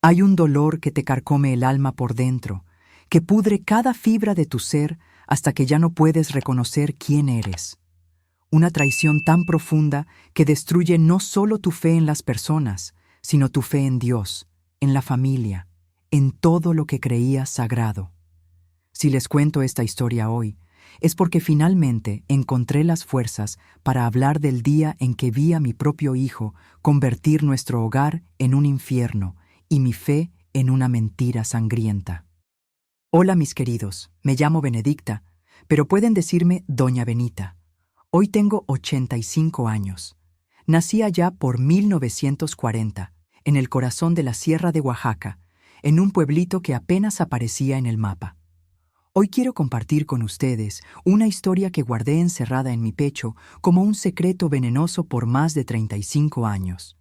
Hay un dolor que te carcome el alma por dentro, que pudre cada fibra de tu ser hasta que ya no puedes reconocer quién eres. Una traición tan profunda que destruye no solo tu fe en las personas, sino tu fe en Dios, en la familia, en todo lo que creías sagrado. Si les cuento esta historia hoy, es porque finalmente encontré las fuerzas para hablar del día en que vi a mi propio hijo convertir nuestro hogar en un infierno y mi fe en una mentira sangrienta. Hola mis queridos, me llamo Benedicta, pero pueden decirme Doña Benita. Hoy tengo 85 años. Nací allá por 1940, en el corazón de la Sierra de Oaxaca, en un pueblito que apenas aparecía en el mapa. Hoy quiero compartir con ustedes una historia que guardé encerrada en mi pecho como un secreto venenoso por más de 35 años.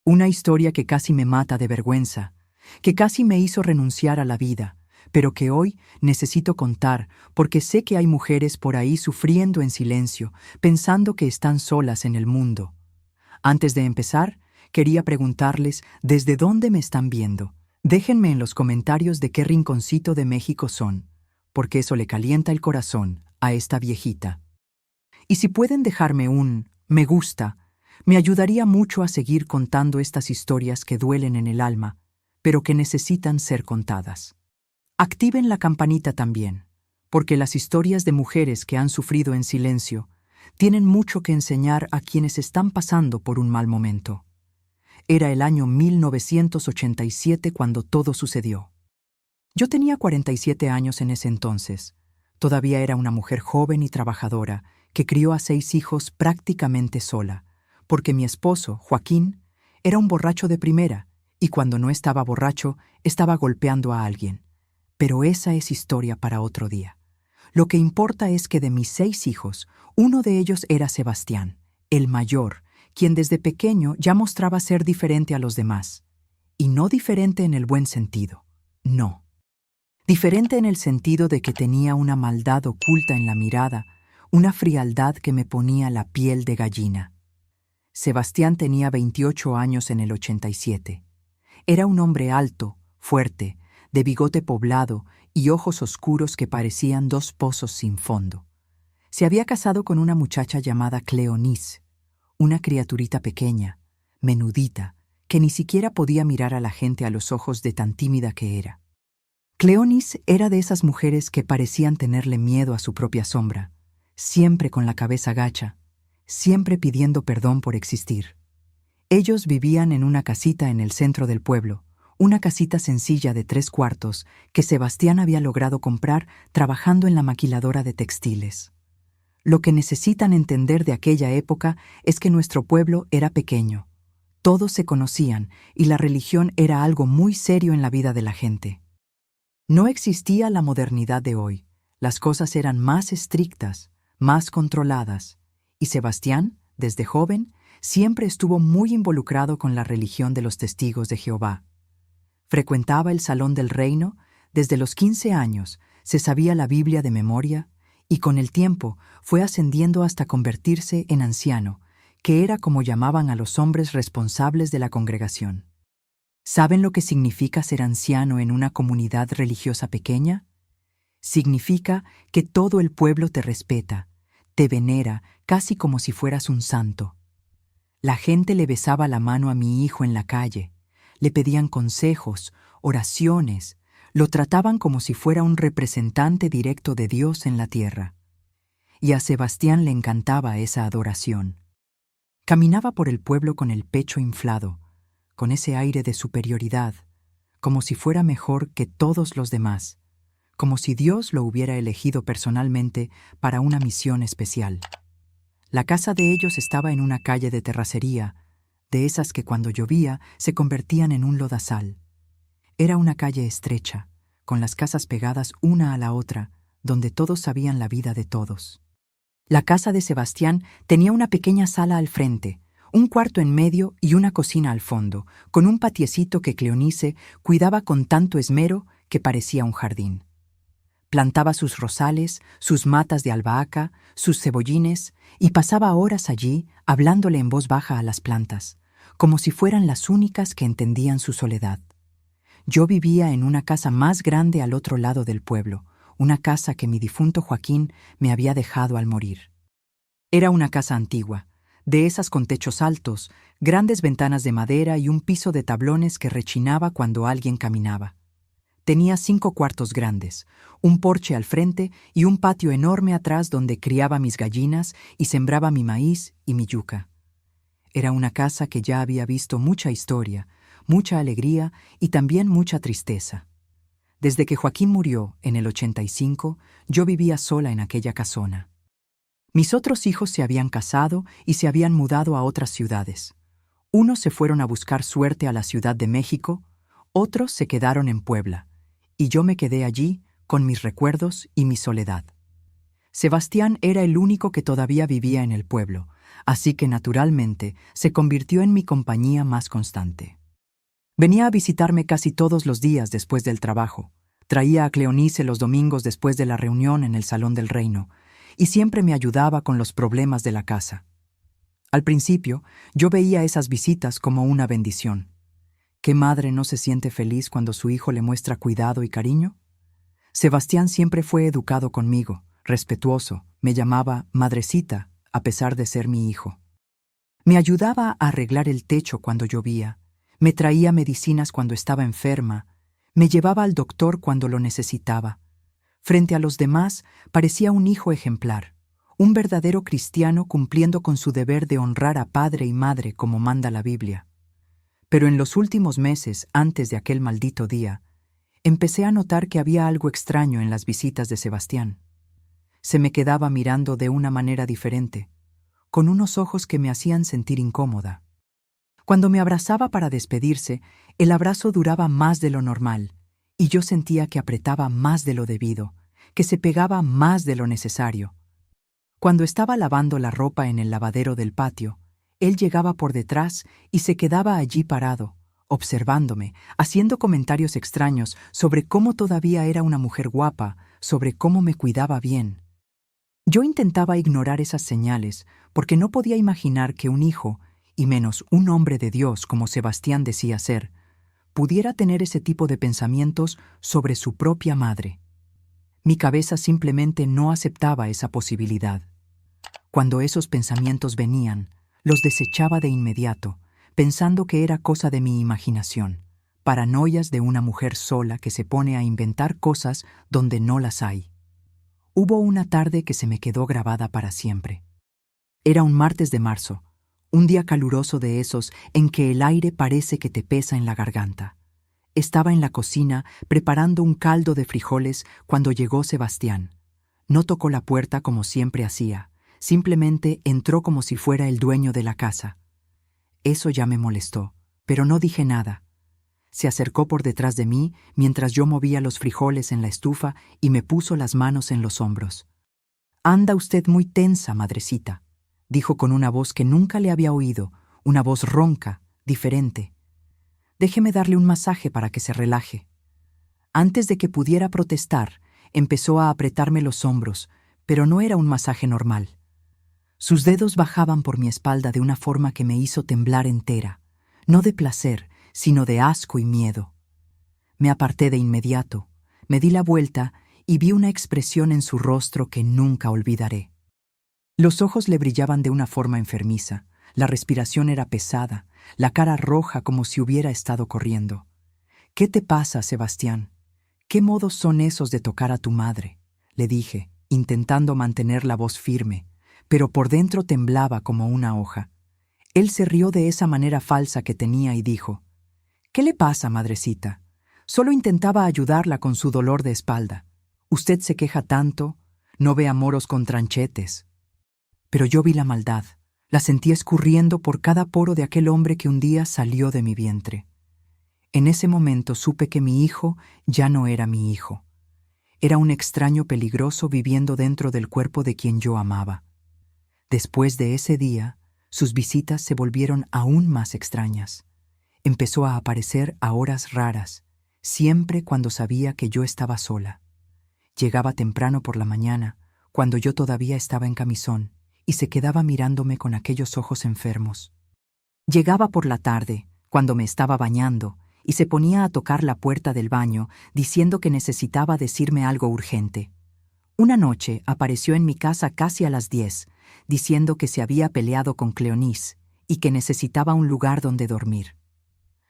Una historia que casi me mata de vergüenza, que casi me hizo renunciar a la vida, pero que hoy necesito contar porque sé que hay mujeres por ahí sufriendo en silencio, pensando que están solas en el mundo. Antes de empezar, quería preguntarles desde dónde me están viendo. Déjenme en los comentarios de qué rinconcito de México son, porque eso le calienta el corazón a esta viejita. Y si pueden dejarme un me gusta, me ayudaría mucho a seguir contando estas historias que duelen en el alma, pero que necesitan ser contadas. Activen la campanita también, porque las historias de mujeres que han sufrido en silencio tienen mucho que enseñar a quienes están pasando por un mal momento. Era el año 1987 cuando todo sucedió. Yo tenía 47 años en ese entonces. Todavía era una mujer joven y trabajadora que crió a 6 hijos prácticamente sola, porque mi esposo, Joaquín, era un borracho de primera y cuando no estaba borracho estaba golpeando a alguien. Pero esa es historia para otro día. Lo que importa es que de mis 6 hijos, uno de ellos era Sebastián, el mayor, quien desde pequeño ya mostraba ser diferente a los demás. Y no diferente en el buen sentido, no. Diferente en el sentido de que tenía una maldad oculta en la mirada, una frialdad que me ponía la piel de gallina. Sebastián tenía 28 años en el 87. Era un hombre alto, fuerte, de bigote poblado y ojos oscuros que parecían 2 pozos sin fondo. Se había casado con una muchacha llamada Cleonice, una criaturita pequeña, menudita, que ni siquiera podía mirar a la gente a los ojos de tan tímida que era. Cleonice era de esas mujeres que parecían tenerle miedo a su propia sombra, siempre con la cabeza gacha, siempre pidiendo perdón por existir. Ellos vivían en una casita en el centro del pueblo, una casita sencilla de 3 cuartos que Sebastián había logrado comprar trabajando en la maquiladora de textiles. Lo que necesitan entender de aquella época es que nuestro pueblo era pequeño. Todos se conocían y la religión era algo muy serio en la vida de la gente. No existía la modernidad de hoy. Las cosas eran más estrictas, más controladas, y Sebastián, desde joven, siempre estuvo muy involucrado con la religión de los Testigos de Jehová. Frecuentaba el Salón del Reino, desde los 15 años, se sabía la Biblia de memoria, y con el tiempo fue ascendiendo hasta convertirse en anciano, que era como llamaban a los hombres responsables de la congregación. ¿Saben lo que significa ser anciano en una comunidad religiosa pequeña? Significa que todo el pueblo te respeta, te venera casi como si fueras un santo. La gente le besaba la mano a mi hijo en la calle, le pedían consejos, oraciones, lo trataban como si fuera un representante directo de Dios en la tierra. Y a Sebastián le encantaba esa adoración. Caminaba por el pueblo con el pecho inflado, con ese aire de superioridad, como si fuera mejor que todos los demás, como si Dios lo hubiera elegido personalmente para una misión especial. La casa de ellos estaba en una calle de terracería, de esas que cuando llovía se convertían en un lodazal. Era una calle estrecha, con las casas pegadas una a la otra, donde todos sabían la vida de todos. La casa de Sebastián tenía una pequeña sala al frente, un cuarto en medio y una cocina al fondo, con un patiecito que Cleonice cuidaba con tanto esmero que parecía un jardín. Plantaba sus rosales, sus matas de albahaca, sus cebollines, y pasaba horas allí hablándole en voz baja a las plantas, como si fueran las únicas que entendían su soledad. yo vivía en una casa más grande al otro lado del pueblo, una casa que mi difunto Joaquín me había dejado al morir. Era una casa antigua, de esas con techos altos, grandes ventanas de madera y un piso de tablones que rechinaba cuando alguien caminaba. Tenía 5 cuartos grandes, un porche al frente y un patio enorme atrás donde criaba mis gallinas y sembraba mi maíz y mi yuca. Era una casa que ya había visto mucha historia, mucha alegría y también mucha tristeza. Desde que Joaquín murió, en el 85, yo vivía sola en aquella casona. Mis otros hijos se habían casado y se habían mudado a otras ciudades. Unos se fueron a buscar suerte a la Ciudad de México, otros se quedaron en Puebla, y yo me quedé allí con mis recuerdos y mi soledad. Sebastián era el único que todavía vivía en el pueblo, así que naturalmente se convirtió en mi compañía más constante. Venía a visitarme casi todos los días después del trabajo, traía a Cleonice los domingos después de la reunión en el Salón del Reino, y siempre me ayudaba con los problemas de la casa. Al principio, yo veía esas visitas como una bendición. ¿Qué madre no se siente feliz cuando su hijo le muestra cuidado y cariño? Sebastián siempre fue educado conmigo, respetuoso, me llamaba madrecita, a pesar de ser mi hijo. Me ayudaba a arreglar el techo cuando llovía, me traía medicinas cuando estaba enferma, me llevaba al doctor cuando lo necesitaba. Frente a los demás, parecía un hijo ejemplar, un verdadero cristiano cumpliendo con su deber de honrar a padre y madre como manda la Biblia. Pero en los últimos meses, antes de aquel maldito día, empecé a notar que había algo extraño en las visitas de Sebastián. Se me quedaba mirando de una manera diferente, con unos ojos que me hacían sentir incómoda. Cuando me abrazaba para despedirse, el abrazo duraba más de lo normal, y yo sentía que apretaba más de lo debido, que se pegaba más de lo necesario. Cuando estaba lavando la ropa en el lavadero del patio, él llegaba por detrás y se quedaba allí parado, observándome, haciendo comentarios extraños sobre cómo todavía era una mujer guapa, sobre cómo me cuidaba bien. Yo intentaba ignorar esas señales porque no podía imaginar que un hijo, y menos un hombre de Dios como Sebastián decía ser, pudiera tener ese tipo de pensamientos sobre su propia madre. Mi cabeza simplemente no aceptaba esa posibilidad. Cuando esos pensamientos venían, los desechaba de inmediato, pensando que era cosa de mi imaginación, paranoias de una mujer sola que se pone a inventar cosas donde no las hay. Hubo una tarde que se me quedó grabada para siempre. Era un martes de marzo, un día caluroso de esos en que el aire parece que te pesa en la garganta. Estaba en la cocina preparando un caldo de frijoles cuando llegó Sebastián. No tocó la puerta como siempre hacía, simplemente entró como si fuera el dueño de la casa. Eso ya me molestó, pero no dije nada. Se acercó por detrás de mí mientras yo movía los frijoles en la estufa y me puso las manos en los hombros. «Anda usted muy tensa, madrecita», dijo con una voz que nunca le había oído, una voz ronca, diferente. «Déjeme darle un masaje para que se relaje». Antes de que pudiera protestar, empezó a apretarme los hombros, pero no era un masaje normal. Sus dedos bajaban por mi espalda de una forma que me hizo temblar entera, no de placer, sino de asco y miedo. Me aparté de inmediato, me di la vuelta y vi una expresión en su rostro que nunca olvidaré. Los ojos le brillaban de una forma enfermiza, la respiración era pesada, la cara roja como si hubiera estado corriendo. «¿Qué te pasa, Sebastián? ¿Qué modos son esos de tocar a tu madre?», le dije, intentando mantener la voz firme, pero por dentro temblaba como una hoja. Él se rió de esa manera falsa que tenía y dijo: «¿Qué le pasa, madrecita? Solo intentaba ayudarla con su dolor de espalda. Usted se queja tanto, no ve a moros con tranchetes». Pero yo vi la maldad, la sentí escurriendo por cada poro de aquel hombre que un día salió de mi vientre. En ese momento supe que mi hijo ya no era mi hijo. Era un extraño peligroso viviendo dentro del cuerpo de quien yo amaba. Después de ese día, sus visitas se volvieron aún más extrañas. Empezó a aparecer a horas raras, siempre cuando sabía que yo estaba sola. Llegaba temprano por la mañana, cuando yo todavía estaba en camisón, y se quedaba mirándome con aquellos ojos enfermos. Llegaba por la tarde, cuando me estaba bañando, y se ponía a tocar la puerta del baño, diciendo que necesitaba decirme algo urgente. Una noche apareció en mi casa casi a las 10, diciendo que se había peleado con Cleonice y que necesitaba un lugar donde dormir.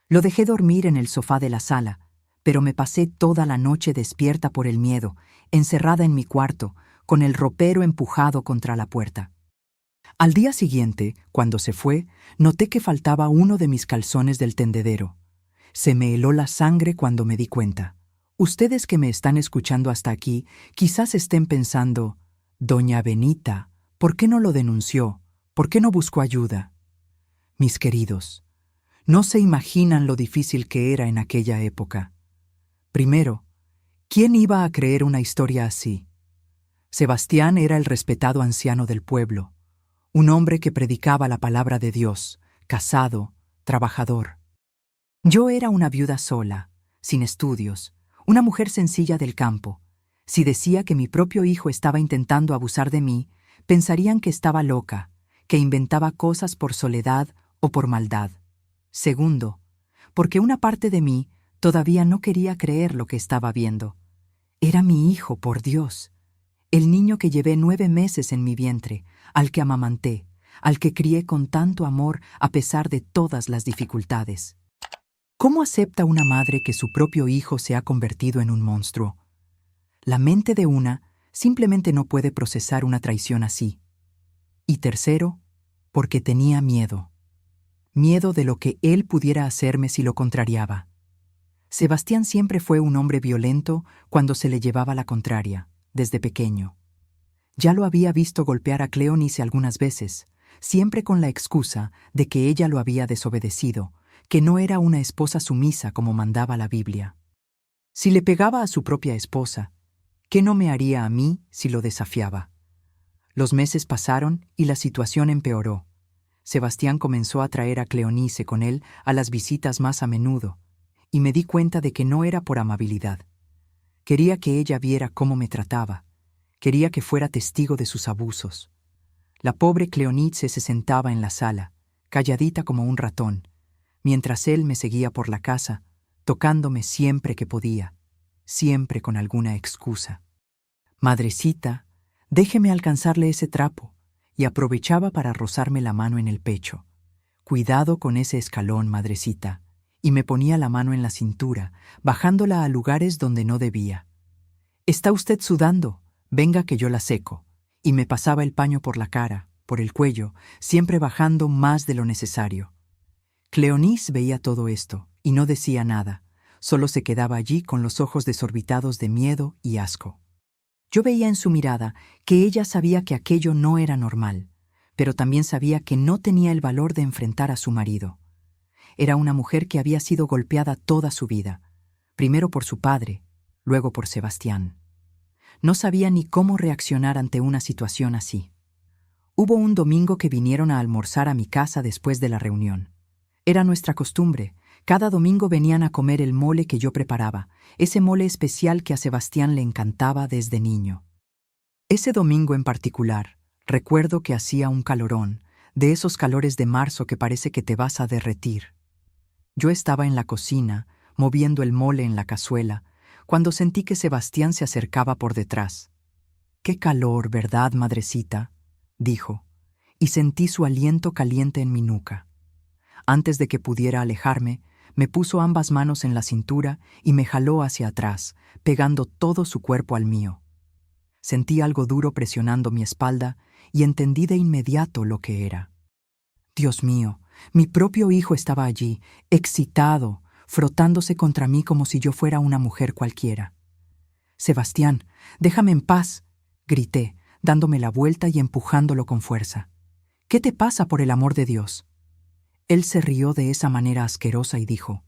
Lo dejé dormir en el sofá de la sala, pero me pasé toda la noche despierta por el miedo, encerrada en mi cuarto, con el ropero empujado contra la puerta. Al día siguiente, cuando se fue, noté que faltaba uno de mis calzones del tendedero. Se me heló la sangre cuando me di cuenta. Ustedes que me están escuchando hasta aquí, quizás estén pensando, «Doña Benita, ¿por qué no lo denunció? ¿Por qué no buscó ayuda?» Mis queridos, no se imaginan lo difícil que era en aquella época. Primero, ¿quién iba a creer una historia así? Sebastián era el respetado anciano del pueblo, un hombre que predicaba la palabra de Dios, casado, trabajador. Yo era una viuda sola, sin estudios, una mujer sencilla del campo. Si decía que mi propio hijo estaba intentando abusar de mí, pensarían que estaba loca, que inventaba cosas por soledad o por maldad. Segundo, porque una parte de mí todavía no quería creer lo que estaba viendo. Era mi hijo, por Dios. El niño que llevé 9 meses en mi vientre, al que amamanté, al que crié con tanto amor a pesar de todas las dificultades. ¿Cómo acepta una madre que su propio hijo se ha convertido en un monstruo? La mente de una simplemente no puede procesar una traición así. Y tercero, porque tenía miedo. Miedo de lo que él pudiera hacerme si lo contrariaba. Sebastián siempre fue un hombre violento cuando se le llevaba la contraria, desde pequeño. Ya lo había visto golpear a Cleonice algunas veces, siempre con la excusa de que ella lo había desobedecido, que no era una esposa sumisa como mandaba la Biblia. Si le pegaba a su propia esposa, ¿qué no me haría a mí si lo desafiaba? Los meses pasaron y la situación empeoró. Sebastián comenzó a traer a Cleonice con él a las visitas más a menudo, y me di cuenta de que no era por amabilidad. Quería que ella viera cómo me trataba. Quería que fuera testigo de sus abusos. La pobre Cleonice se sentaba en la sala, calladita como un ratón, mientras él me seguía por la casa, tocándome siempre que podía, siempre con alguna excusa. «Madrecita, déjeme alcanzarle ese trapo», y aprovechaba para rozarme la mano en el pecho. «Cuidado con ese escalón, madrecita», y me ponía la mano en la cintura, bajándola a lugares donde no debía. «Está usted sudando, venga que yo la seco», y me pasaba el paño por la cara, por el cuello, siempre bajando más de lo necesario. Cleonice veía todo esto, y no decía nada, solo se quedaba allí con los ojos desorbitados de miedo y asco. Yo veía en su mirada que ella sabía que aquello no era normal, pero también sabía que no tenía el valor de enfrentar a su marido. Era una mujer que había sido golpeada toda su vida, primero por su padre, luego por Sebastián. No sabía ni cómo reaccionar ante una situación así. Hubo un domingo que vinieron a almorzar a mi casa después de la reunión. Era nuestra costumbre. Cada domingo venían a comer el mole que yo preparaba, ese mole especial que a Sebastián le encantaba desde niño. Ese domingo en particular, recuerdo que hacía un calorón, de esos calores de marzo que parece que te vas a derretir. Yo estaba en la cocina, moviendo el mole en la cazuela, cuando sentí que Sebastián se acercaba por detrás. «Qué calor, ¿verdad, madrecita?», dijo, y sentí su aliento caliente en mi nuca. Antes de que pudiera alejarme, me puso ambas manos en la cintura y me jaló hacia atrás, pegando todo su cuerpo al mío. Sentí algo duro presionando mi espalda y entendí de inmediato lo que era. Dios mío, mi propio hijo estaba allí, excitado, frotándose contra mí como si yo fuera una mujer cualquiera. «Sebastián, déjame en paz», grité, dándome la vuelta y empujándolo con fuerza. «¿Qué te pasa, por el amor de Dios?». Él se rió de esa manera asquerosa y dijo: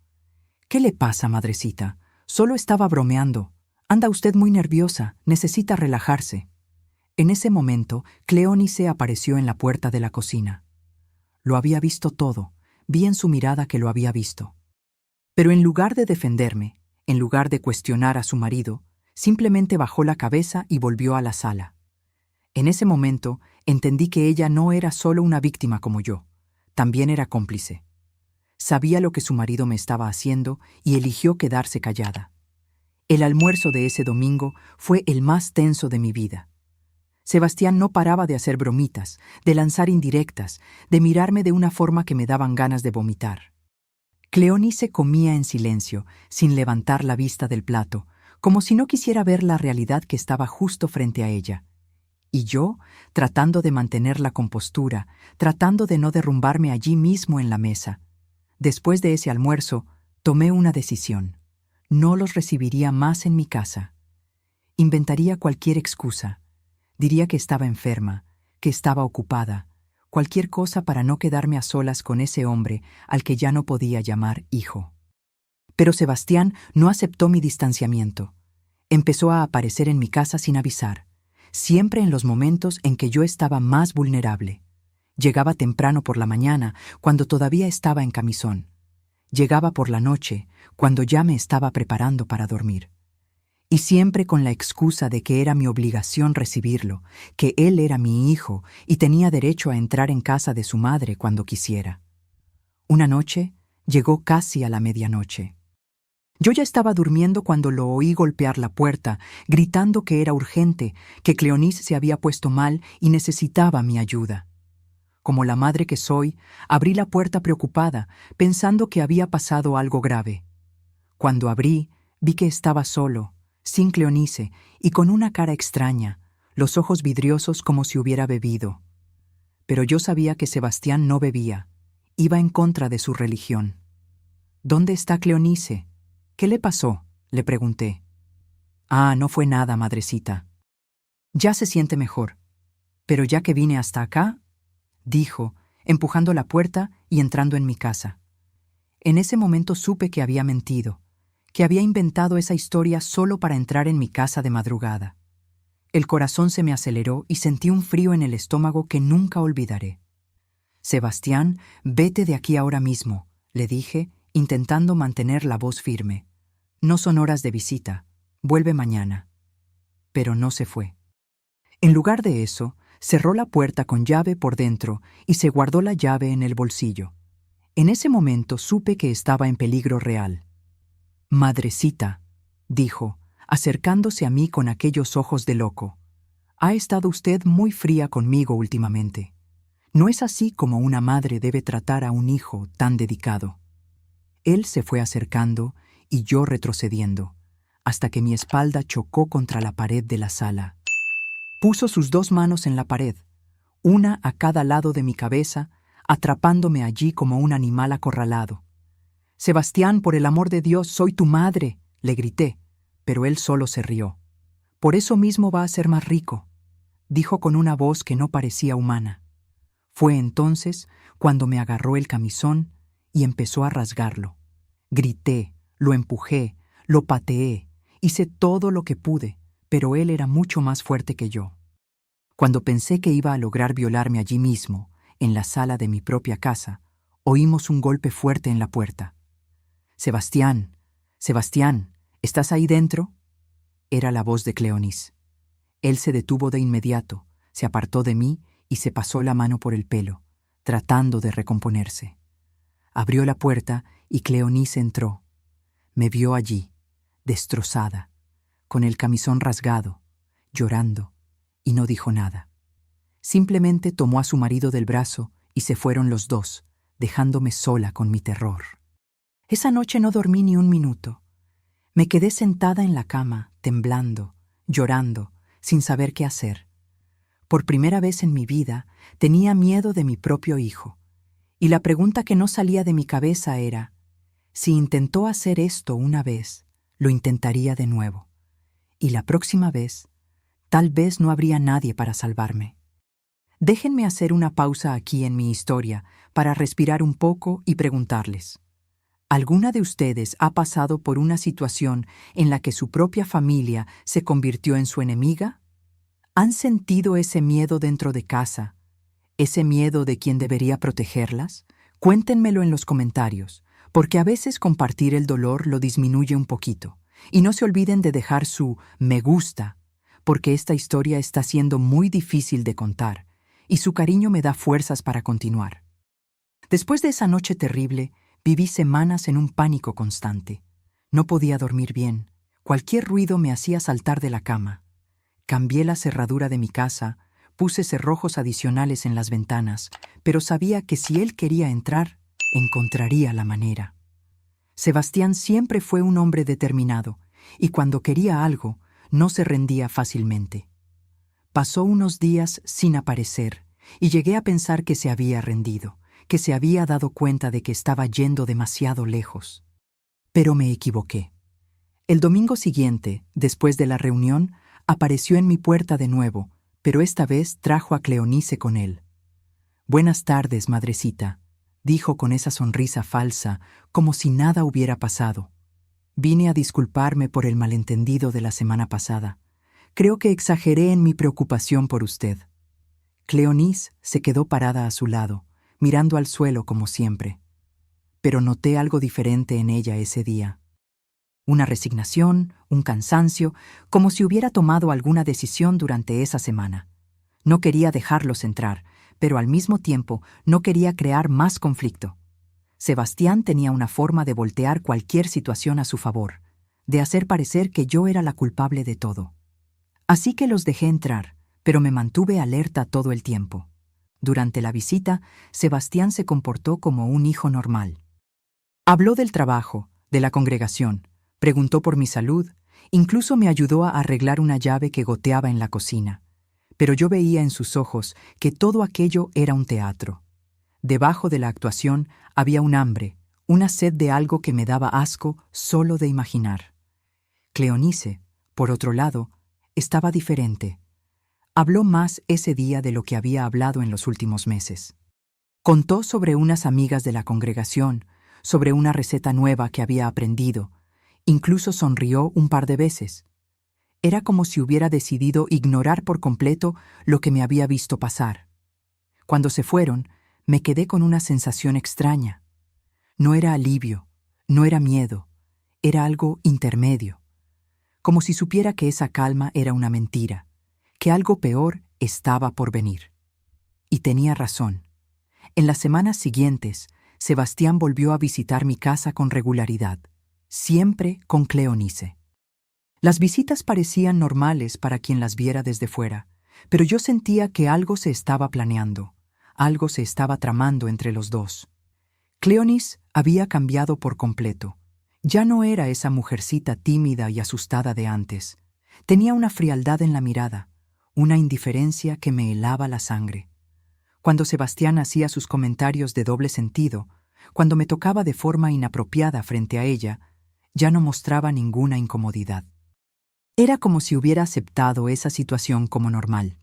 «¿Qué le pasa, madrecita? Solo estaba bromeando. Anda usted muy nerviosa, necesita relajarse». En ese momento, Cleonice apareció en la puerta de la cocina. Lo había visto todo, vi en su mirada que lo había visto. Pero en lugar de defenderme, en lugar de cuestionar a su marido, simplemente bajó la cabeza y volvió a la sala. En ese momento, entendí que ella no era solo una víctima como yo, también era cómplice. Sabía lo que su marido me estaba haciendo y eligió quedarse callada. El almuerzo de ese domingo fue el más tenso de mi vida. Sebastián no paraba de hacer bromitas, de lanzar indirectas, de mirarme de una forma que me daban ganas de vomitar. Cleonice comía en silencio, sin levantar la vista del plato, como si no quisiera ver la realidad que estaba justo frente a ella. Y yo, tratando de mantener la compostura, tratando de no derrumbarme allí mismo en la mesa. Después de ese almuerzo, tomé una decisión. No los recibiría más en mi casa. Inventaría cualquier excusa. Diría que estaba enferma, que estaba ocupada, cualquier cosa para no quedarme a solas con ese hombre al que ya no podía llamar hijo. Pero Sebastián no aceptó mi distanciamiento. Empezó a aparecer en mi casa sin avisar, siempre en los momentos en que yo estaba más vulnerable. Llegaba temprano por la mañana, cuando todavía estaba en camisón. Llegaba por la noche, cuando ya me estaba preparando para dormir. Y siempre con la excusa de que era mi obligación recibirlo, que él era mi hijo y tenía derecho a entrar en casa de su madre cuando quisiera. Una noche llegó casi a la medianoche. Yo ya estaba durmiendo cuando lo oí golpear la puerta, gritando que era urgente, que Cleonice se había puesto mal y necesitaba mi ayuda. Como la madre que soy, abrí la puerta preocupada, pensando que había pasado algo grave. Cuando abrí, vi que estaba solo, sin Cleonice y con una cara extraña, los ojos vidriosos como si hubiera bebido. Pero yo sabía que Sebastián no bebía, iba en contra de su religión. ¿Dónde está Cleonice? ¿Qué le pasó?, le pregunté. Ah, no fue nada, madrecita. Ya se siente mejor. Pero ya que vine hasta acá, dijo, empujando la puerta y entrando en mi casa. En ese momento supe que había mentido, que había inventado esa historia solo para entrar en mi casa de madrugada. El corazón se me aceleró y sentí un frío en el estómago que nunca olvidaré. Sebastián, vete de aquí ahora mismo, le dije, intentando mantener la voz firme. No son horas de visita, vuelve mañana. Pero no se fue. En lugar de eso, cerró la puerta con llave por dentro y se guardó la llave en el bolsillo. En ese momento supe que estaba en peligro real. Madrecita, dijo, acercándose a mí con aquellos ojos de loco. Ha estado usted muy fría conmigo últimamente. No es así como una madre debe tratar a un hijo tan dedicado. Él se fue acercando y yo retrocediendo, hasta que mi espalda chocó contra la pared de la sala. Puso sus dos manos en la pared, una a cada lado de mi cabeza, atrapándome allí como un animal acorralado. Sebastián, por el amor de Dios, soy tu madre, le grité, pero él solo se rió. Por eso mismo va a ser más rico, dijo con una voz que no parecía humana. Fue entonces cuando me agarró el camisón y empezó a rasgarlo. Grité, lo empujé, lo pateé, hice todo lo que pude, pero él era mucho más fuerte que yo. Cuando pensé que iba a lograr violarme allí mismo, en la sala de mi propia casa, oímos un golpe fuerte en la puerta. «Sebastián, Sebastián, ¿estás ahí dentro?», era la voz de Cleonice. Él se detuvo de inmediato, se apartó de mí y se pasó la mano por el pelo, tratando de recomponerse. Abrió la puerta y Cleonice entró. Me vio allí, destrozada, con el camisón rasgado, llorando, y no dijo nada. Simplemente tomó a su marido del brazo y se fueron los dos, dejándome sola con mi terror. Esa noche no dormí ni un minuto. Me quedé sentada en la cama, temblando, llorando, sin saber qué hacer. Por primera vez en mi vida tenía miedo de mi propio hijo, y la pregunta que no salía de mi cabeza era, si intentó hacer esto una vez, lo intentaría de nuevo. Y la próxima vez, tal vez no habría nadie para salvarme. Déjenme hacer una pausa aquí en mi historia para respirar un poco y preguntarles, ¿alguna de ustedes ha pasado por una situación en la que su propia familia se convirtió en su enemiga? ¿Han sentido ese miedo dentro de casa? ¿Ese miedo de quien debería protegerlas? Cuéntenmelo en los comentarios, porque a veces compartir el dolor lo disminuye un poquito. Y no se olviden de dejar su me gusta, porque esta historia está siendo muy difícil de contar, y su cariño me da fuerzas para continuar. Después de esa noche terrible, Viví semanas en un pánico constante. No podía dormir bien. Cualquier ruido me hacía saltar de la cama. Cambié la cerradura de mi casa, puse cerrojos adicionales en las ventanas, pero sabía que si él quería entrar, encontraría la manera. Sebastián siempre fue un hombre determinado, y cuando quería algo, no se rendía fácilmente. Pasó unos días sin aparecer, y llegué a pensar que se había rendido, que se había dado cuenta de que estaba yendo demasiado lejos. Pero me equivoqué. El domingo siguiente, después de la reunión, apareció en mi puerta de nuevo, pero esta vez trajo a Cleonice con él. «Buenas tardes, madrecita», dijo con esa sonrisa falsa, como si nada hubiera pasado. «Vine a disculparme por el malentendido de la semana pasada. Creo que exageré en mi preocupación por usted». Cleonice se quedó parada a su lado, mirando al suelo como siempre. Pero noté algo diferente en ella ese día. Una resignación, un cansancio, como si hubiera tomado alguna decisión durante esa semana. No quería dejarlos entrar, pero al mismo tiempo no quería crear más conflicto. Sebastián tenía una forma de voltear cualquier situación a su favor, de hacer parecer que yo era la culpable de todo. Así que los dejé entrar, pero me mantuve alerta todo el tiempo. Durante la visita, Sebastián se comportó como un hijo normal. Habló del trabajo, de la congregación, preguntó por mi salud, incluso me ayudó a arreglar una llave que goteaba en la cocina. Pero yo veía en sus ojos que todo aquello era un teatro. Debajo de la actuación había un hambre, una sed de algo que me daba asco solo de imaginar. Cleonice, por otro lado, estaba diferente. Habló más ese día de lo que había hablado en los últimos meses. Contó sobre unas amigas de la congregación, sobre una receta nueva que había aprendido. Incluso sonrió un par de veces. Era como si hubiera decidido ignorar por completo lo que me había visto pasar. Cuando se fueron, me quedé con una sensación extraña. No era alivio, no era miedo, era algo intermedio. Como si supiera que esa calma era una mentira, que algo peor estaba por venir. Y tenía razón. En las semanas siguientes, Sebastián volvió a visitar mi casa con regularidad, siempre con Cleonice. Las visitas parecían normales para quien las viera desde fuera, pero yo sentía que algo se estaba planeando, algo se estaba tramando entre los dos. Cleonice había cambiado por completo. Ya no era esa mujercita tímida y asustada de antes. Tenía una frialdad en la mirada, una indiferencia que me helaba la sangre. Cuando Sebastián hacía sus comentarios de doble sentido, cuando me tocaba de forma inapropiada frente a ella, ya no mostraba ninguna incomodidad. Era como si hubiera aceptado esa situación como normal.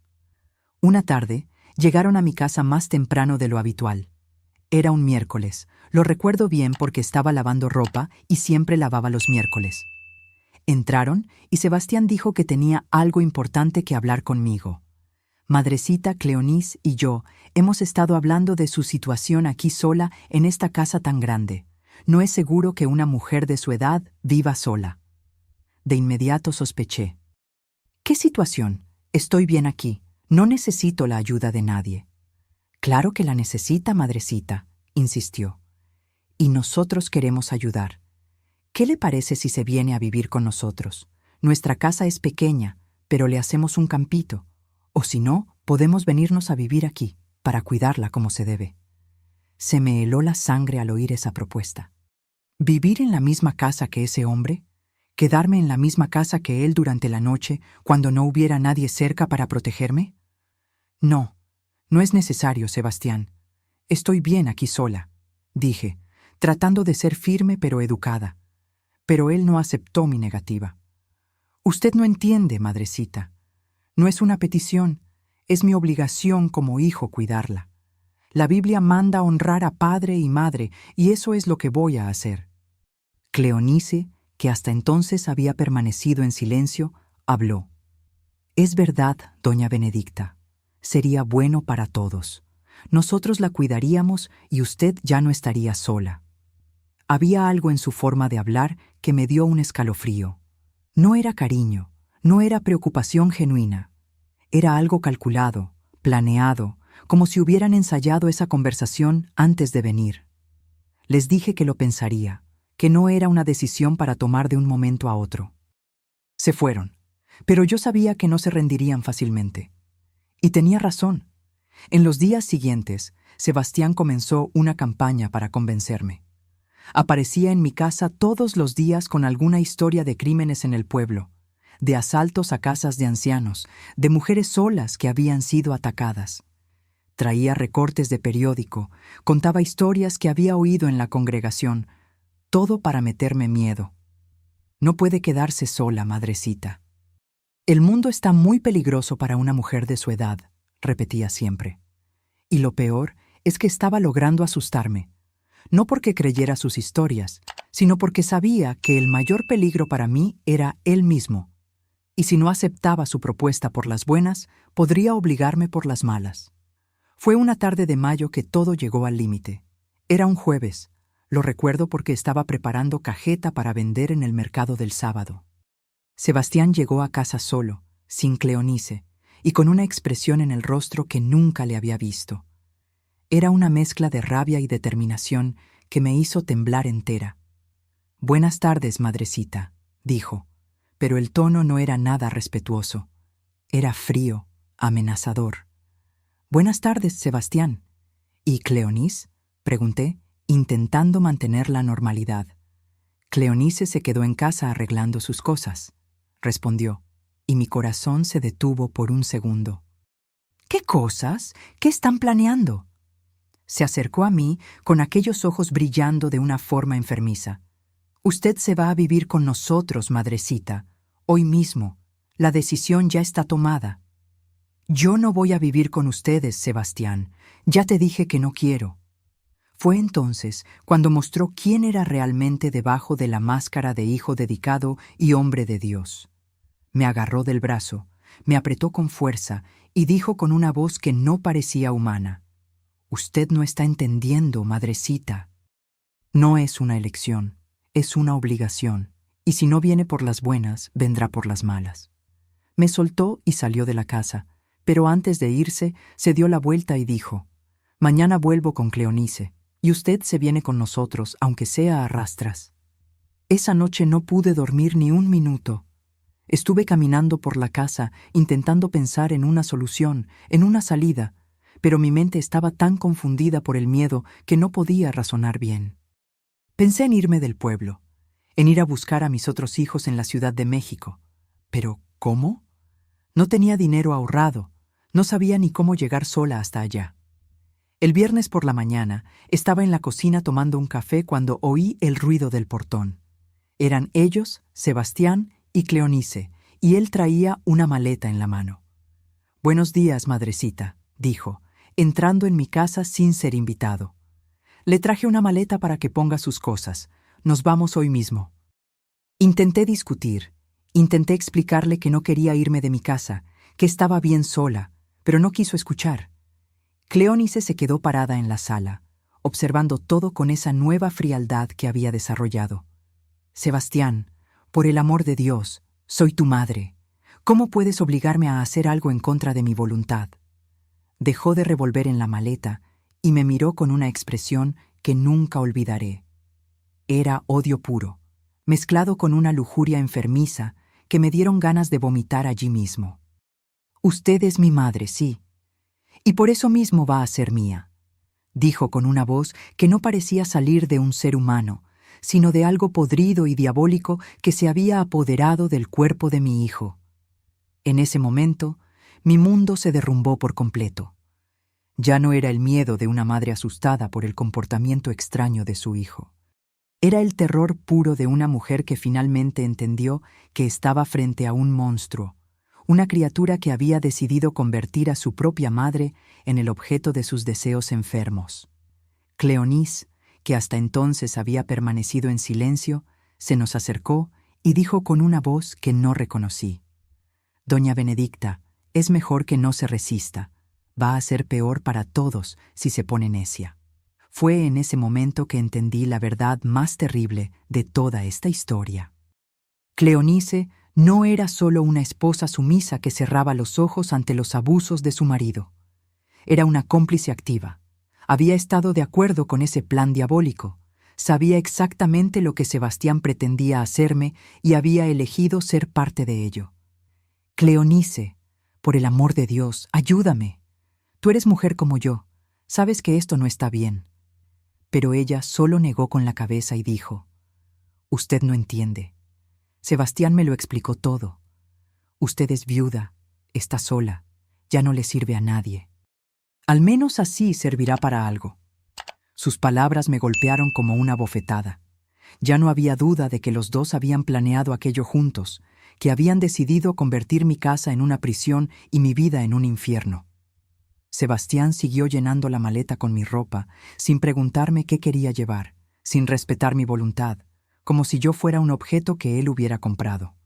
Una tarde, llegaron a mi casa más temprano de lo habitual. Era un miércoles, lo recuerdo bien porque estaba lavando ropa y siempre lavaba los miércoles. Entraron y Sebastián dijo que tenía algo importante que hablar conmigo. Madrecita Cleonice y yo hemos estado hablando de su situación aquí sola en esta casa tan grande. No es seguro que una mujer de su edad viva sola. De inmediato sospeché. ¿Qué situación? Estoy bien aquí. No necesito la ayuda de nadie. Claro que la necesita, madrecita, insistió. Y nosotros queremos ayudar. ¿Qué le parece si se viene a vivir con nosotros? Nuestra casa es pequeña, pero le hacemos un campito. O si no, podemos venirnos a vivir aquí, para cuidarla como se debe. Se me heló la sangre al oír esa propuesta. ¿Vivir en la misma casa que ese hombre? ¿Quedarme en la misma casa que él durante la noche, cuando no hubiera nadie cerca para protegerme? No, no es necesario, Sebastián. Estoy bien aquí sola, dije, tratando de ser firme pero educada. Pero él no aceptó mi negativa. Usted no entiende, madrecita. No es una petición, es mi obligación como hijo cuidarla. La Biblia manda honrar a padre y madre, y eso es lo que voy a hacer. Cleonice, que hasta entonces había permanecido en silencio, habló. Es verdad, doña Benedicta. Sería bueno para todos. Nosotros la cuidaríamos y usted ya no estaría sola. Había algo en su forma de hablar que me dio un escalofrío. No era cariño, no era preocupación genuina. Era algo calculado, planeado, como si hubieran ensayado esa conversación antes de venir. Les dije que lo pensaría, que no era una decisión para tomar de un momento a otro. Se fueron, pero yo sabía que no se rendirían fácilmente. Y tenía razón. En los días siguientes, Sebastián comenzó una campaña para convencerme. Aparecía en mi casa todos los días con alguna historia de crímenes en el pueblo, de asaltos a casas de ancianos, de mujeres solas que habían sido atacadas. Traía recortes de periódico, contaba historias que había oído en la congregación, todo para meterme miedo. No puede quedarse sola, madrecita. El mundo está muy peligroso para una mujer de su edad, repetía siempre. Y lo peor es que estaba logrando asustarme, no porque creyera sus historias, sino porque sabía que el mayor peligro para mí era él mismo, y si no aceptaba su propuesta por las buenas, podría obligarme por las malas. Fue una tarde de mayo que todo llegó al límite. Era un jueves. Lo recuerdo porque estaba preparando cajeta para vender en el mercado del sábado. Sebastián llegó a casa solo, sin Cleonice, y con una expresión en el rostro que nunca le había visto. Era una mezcla de rabia y determinación que me hizo temblar entera. «Buenas tardes, madrecita», dijo, pero el tono no era nada respetuoso. Era frío, amenazador. «Buenas tardes, Sebastián». «¿Y Cleonice?», pregunté, intentando mantener la normalidad. «Cleonice se quedó en casa arreglando sus cosas», respondió, y mi corazón se detuvo por un segundo. «¿Qué cosas? ¿Qué están planeando?». Se acercó a mí con aquellos ojos brillando de una forma enfermiza. «Usted se va a vivir con nosotros, madrecita, hoy mismo. La decisión ya está tomada». «Yo no voy a vivir con ustedes, Sebastián. Ya te dije que no quiero». Fue entonces cuando mostró quién era realmente debajo de la máscara de hijo dedicado y hombre de Dios. Me agarró del brazo, me apretó con fuerza y dijo con una voz que no parecía humana: «Usted no está entendiendo, madrecita. No es una elección, es una obligación, y si no viene por las buenas, vendrá por las malas». Me soltó y salió de la casa, pero antes de irse, se dio la vuelta y dijo: «Mañana vuelvo con Cleonice, y usted se viene con nosotros, aunque sea a rastras». Esa noche no pude dormir ni un minuto. Estuve caminando por la casa, intentando pensar en una solución, en una salida, pero mi mente estaba tan confundida por el miedo que no podía razonar bien. Pensé en irme del pueblo, en ir a buscar a mis otros hijos en la Ciudad de México. Pero, ¿cómo? No tenía dinero ahorrado, no sabía ni cómo llegar sola hasta allá. El viernes por la mañana estaba en la cocina tomando un café cuando oí el ruido del portón. Eran ellos, Sebastián y Cleonice, y él traía una maleta en la mano. «Buenos días, madrecita», dijo, entrando en mi casa sin ser invitado. «Le traje una maleta para que ponga sus cosas. Nos vamos hoy mismo». Intenté discutir, intenté explicarle que no quería irme de mi casa, que estaba bien sola, pero no quiso escuchar. Cleonice se quedó parada en la sala, observando todo con esa nueva frialdad que había desarrollado. «Sebastián, por el amor de Dios, soy tu madre. ¿Cómo puedes obligarme a hacer algo en contra de mi voluntad?». Dejó de revolver en la maleta y me miró con una expresión que nunca olvidaré. Era odio puro, mezclado con una lujuria enfermiza que me dieron ganas de vomitar allí mismo. «Usted es mi madre, sí, y por eso mismo va a ser mía», dijo con una voz que no parecía salir de un ser humano, sino de algo podrido y diabólico que se había apoderado del cuerpo de mi hijo. En ese momento, mi mundo se derrumbó por completo. Ya no era el miedo de una madre asustada por el comportamiento extraño de su hijo. Era el terror puro de una mujer que finalmente entendió que estaba frente a un monstruo, una criatura que había decidido convertir a su propia madre en el objeto de sus deseos enfermos. Cleonice, que hasta entonces había permanecido en silencio, se nos acercó y dijo con una voz que no reconocí: «Doña Benedicta, es mejor que no se resista. Va a ser peor para todos si se pone necia». Fue en ese momento que entendí la verdad más terrible de toda esta historia. Cleonice no era solo una esposa sumisa que cerraba los ojos ante los abusos de su marido. Era una cómplice activa. Había estado de acuerdo con ese plan diabólico. Sabía exactamente lo que Sebastián pretendía hacerme y había elegido ser parte de ello. Cleonice, por el amor de Dios, ayúdame. Tú eres mujer como yo. Sabes que esto no está bien. Pero ella solo negó con la cabeza y dijo: Usted no entiende. Sebastián me lo explicó todo. Usted es viuda, está sola, ya no le sirve a nadie. Al menos así servirá para algo. Sus palabras me golpearon como una bofetada. Ya no había duda de que los dos habían planeado aquello juntos, que habían decidido convertir mi casa en una prisión y mi vida en un infierno. Sebastián siguió llenando la maleta con mi ropa, sin preguntarme qué quería llevar, sin respetar mi voluntad, como si yo fuera un objeto que él hubiera comprado.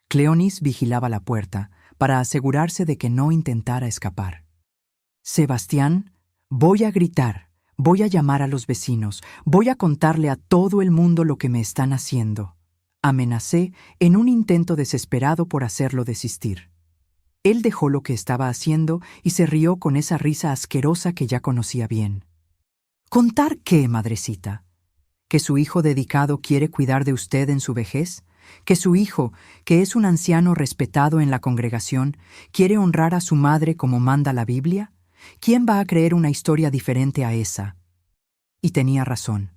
Cleonis vigilaba la puerta para asegurarse de que no intentara escapar. Sebastián, voy a gritar, voy a llamar a los vecinos, voy a contarle a todo el mundo lo que me están haciendo. Amenacé en un intento desesperado por hacerlo desistir. Él dejó lo que estaba haciendo y se rió con esa risa asquerosa que ya conocía bien. ¿Contar qué, madrecita? ¿Que su hijo dedicado quiere cuidar de usted en su vejez? ¿Que su hijo, que es un anciano respetado en la congregación, quiere honrar a su madre como manda la Biblia? ¿Quién va a creer una historia diferente a esa? Y tenía razón.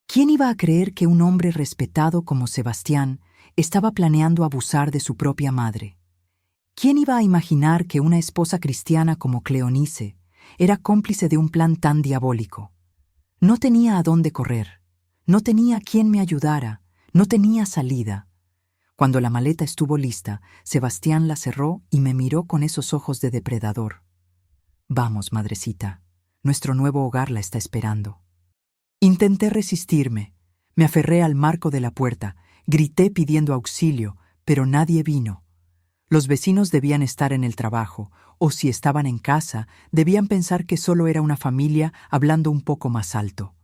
¿Quién iba a creer que un hombre respetado como Sebastián estaba planeando abusar de su propia madre? ¿Quién iba a imaginar que una esposa cristiana como Cleonice era cómplice de un plan tan diabólico? No tenía a dónde correr, no tenía quien me ayudara, no tenía salida. Cuando la maleta estuvo lista, Sebastián la cerró y me miró con esos ojos de depredador. Vamos, madrecita, nuestro nuevo hogar la está esperando. Intenté resistirme, me aferré al marco de la puerta, grité pidiendo auxilio, pero nadie vino. Los vecinos debían estar en el trabajo, o si estaban en casa, debían pensar que solo era una familia hablando un poco más alto.